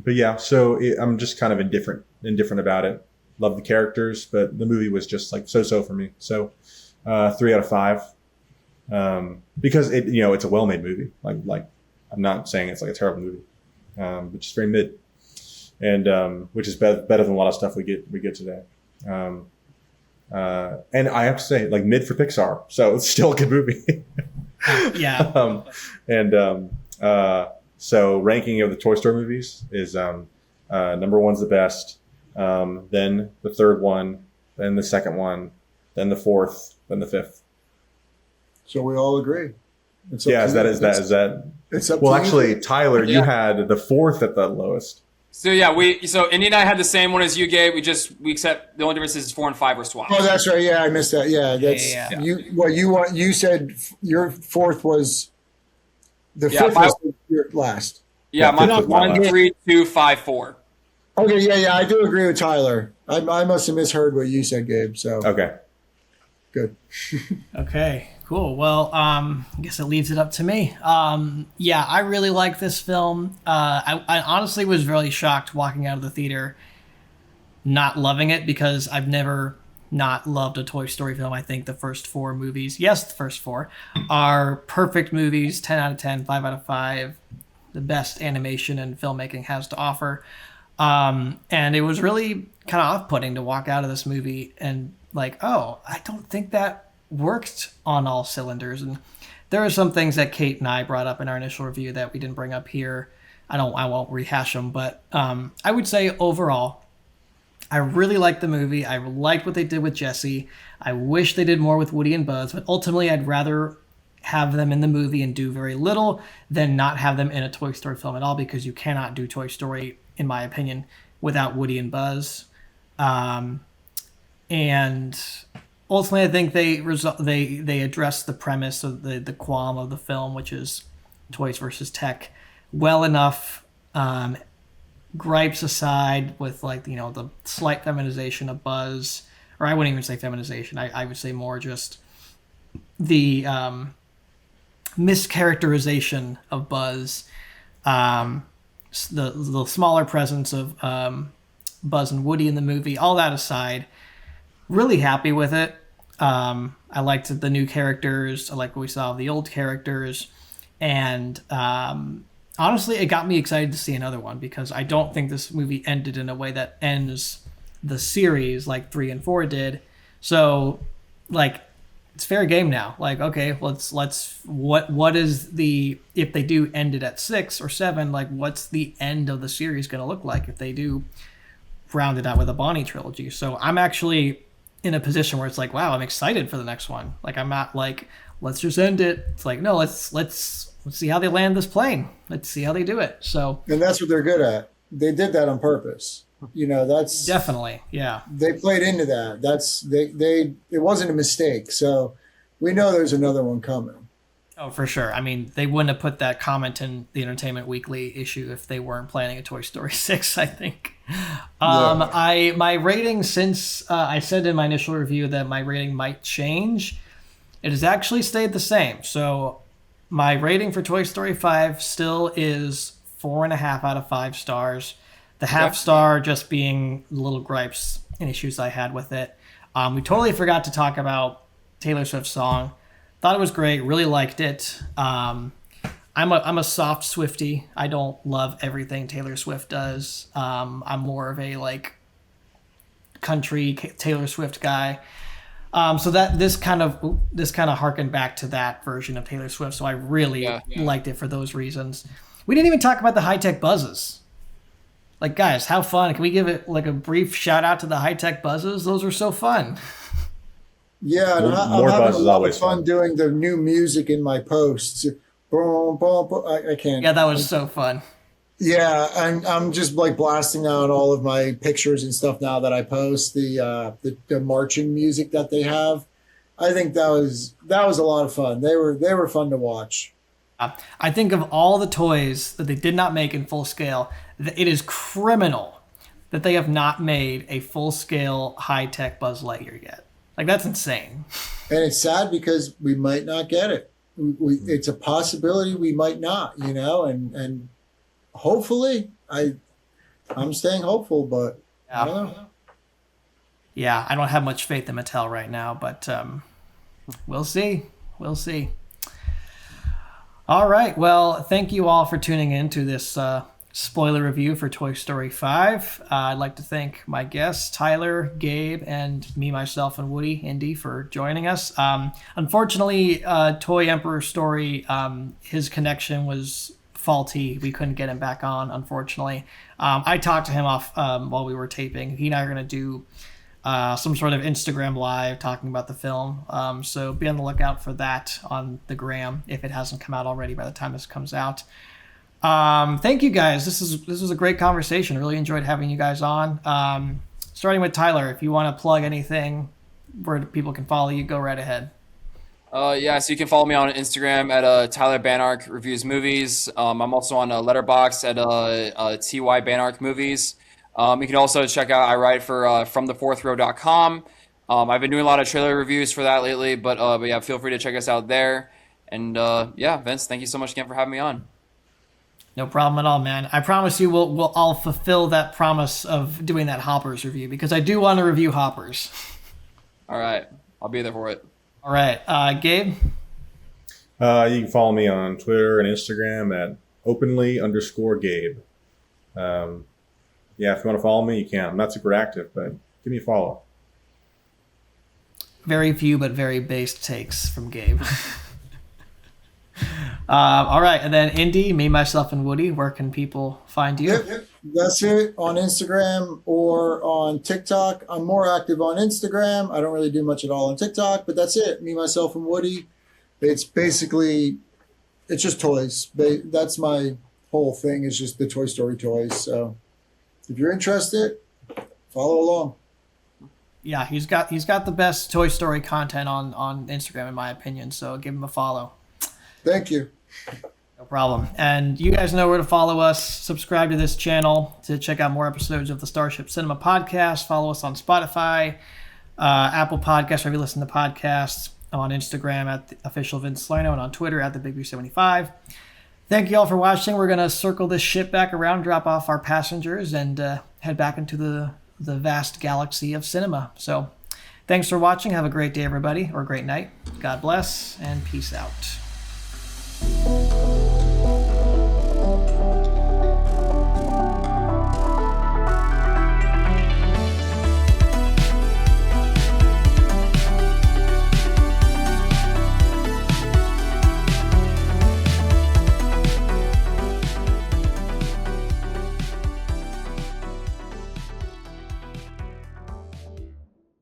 yeah. So I'm just kind of indifferent about it. Love the characters, but the movie was just like so for me. So 3 out of 5, because it's a well-made movie. Like I'm not saying it's like a terrible movie, but just very mid, and which is better than a lot of stuff we get today. And I have to say, like mid for Pixar, so it's still a good movie. Yeah. So ranking of the Toy Story movies is number 1's the best, then the third one, then the second one, then the fourth, then the fifth. So we all agree. Is that? It's up. Well, to actually, you. Tyler, you had the fourth at the lowest. So yeah, Indy and I had the same one as you, Gabe. We accept the only difference is 4 and 5 were swapped. Oh, that's right. Yeah, I missed that. Yeah, that's Yeah. You said your fourth was the fifth was your last. Yeah, mine was fifth was 1, 3, 2, 5, 4. Okay, yeah, I do agree with Tyler. I must have misheard what you said, Gabe. So Okay. Good. Okay, cool. Well, I guess it leaves it up to me. Yeah, I really like this film. I honestly was really shocked walking out of the theater not loving it, because I've never not loved a Toy Story film. I think the first 4 movies, the first 4, are perfect movies, 10 out of 10, 5 out of 5, the best animation and filmmaking has to offer. And it was really kind of off-putting to walk out of this movie and like, oh, I don't think that worked on all cylinders. And there are some things that Kate and I brought up in our initial review that we didn't bring up here. I won't rehash them, but I would say overall, I really liked the movie. I liked what they did with Jessie. I wish they did more with Woody and Buzz, but ultimately I'd rather have them in the movie and do very little than not have them in a Toy Story film at all, because you cannot do Toy Story, in my opinion, without Woody and Buzz. And ultimately, I think they address the premise of the qualm of the film, which is toys versus tech, well enough. Gripes aside, with the slight feminization of Buzz, or I wouldn't even say feminization. I would say more just the mischaracterization of Buzz, the smaller presence of Buzz and Woody in the movie. All that aside, really happy with it. I liked the new characters. I like what we saw of the old characters. And honestly, it got me excited to see another one, because I don't think this movie ended in a way that ends the series like 3 and 4 did. So, it's fair game now. Okay, let's what is the, if they do end it at 6 or 7, what's the end of the series going to look like if they do round it out with a Bonnie trilogy? So I'm actually in a position where it's wow, I'm excited for the next one. I'm not let's just end it. It's no, let's see how they land this plane. Let's see how they do it. So, and that's what they're good at. They did that on purpose. That's definitely, yeah. They played into that. It wasn't a mistake. So we know there's another one coming. Oh, for sure. I mean, they wouldn't have put that comment in the Entertainment Weekly issue if they weren't planning a Toy Story 6, I think. My rating, since I said in my initial review that my rating might change, it has actually stayed the same. So my rating for Toy Story 5 still is 4.5 out of 5 stars. The half star just being little gripes and issues I had with it. We totally forgot to talk about Taylor Swift's song. Thought it was great. Really liked it. I'm a soft Swiftie. I don't love everything Taylor Swift does. I'm more of a country Taylor Swift guy. So that this kind of harkened back to that version of Taylor Swift. So I really liked it for those reasons. We didn't even talk about the high-tech buzzes. Guys, how fun. Can we give it a brief shout out to the high-tech buzzes? Those were so fun. Yeah, and I'm More having buzz a is lot always of fun fun. doing the new music in my posts. Boom, boom, boom. I can't. Yeah, that was so fun. Yeah, I'm just like blasting out all of my pictures and stuff now that I post the marching music that they have. I think that was a lot of fun. They were fun to watch. I think of all the toys that they did not make in full scale, it is criminal that they have not made a full scale high tech Buzz Lightyear yet. Like, that's insane. And it's sad because we might not get it. It's a possibility we might not, and hopefully I'm staying hopeful, but I don't know. Yeah, I don't have much faith in Mattel right now, but we'll see. We'll see. All right. Well, thank you all for tuning in to this spoiler review for Toy Story 5. I'd like to thank my guests, Tyler, Gabe, and me, myself, and Woody, Indy, for joining us. Unfortunately, Toy Emperor Story, his connection was faulty. We couldn't get him back on, unfortunately. I talked to him off while we were taping. He and I are going to do some sort of Instagram live talking about the film. So be on the lookout for that on the gram if it hasn't come out already by the time this comes out. Thank you guys. This was a great conversation. Really enjoyed having you guys on. Starting with Tyler, if you want to plug anything where people can follow you, go right ahead. Yeah, so you can follow me on Instagram at Tyler Banark Reviews Movies. I'm also on Letterboxd at TY Banark Movies. You can also check out, I write for FromTheFourthRow.com. I've been doing a lot of trailer reviews for that lately, but yeah, feel free to check us out there. And yeah, Vince, thank you so much again for having me on. No problem at all, man. I promise you I'll fulfill that promise of doing that Hoppers review, because I do want to review Hoppers. All right, I'll be there for it. All right, Gabe? You can follow me on Twitter and Instagram at openly_Gabe. Yeah, if you want to follow me, you can. I'm not super active, but give me a follow. Very few but very based takes from Gabe. All right, and then Indy, me, myself, and Woody, where can people find you? Yep. That's it, on Instagram or on TikTok. I'm more active on Instagram. I don't really do much at all on TikTok, but that's it. Me, myself, and Woody. It's just toys. That's my whole thing, is just the Toy Story toys. So if you're interested, follow along. Yeah, he's got the best Toy Story content on Instagram, in my opinion, so give him a follow. Thank you. No problem. And you guys know where to follow us. Subscribe to this channel to check out more episodes of the Starship Cinema podcast. Follow us on Spotify, Apple Podcasts, wherever you listen to podcasts. I'm on Instagram at the official Vince Salerno, and on Twitter at the Big 75. Thank you all for watching. We're going to circle this ship back around, drop off our passengers, and head back into the vast galaxy of cinema. So thanks for watching. Have a great day, everybody, or a great night. God bless, and peace out.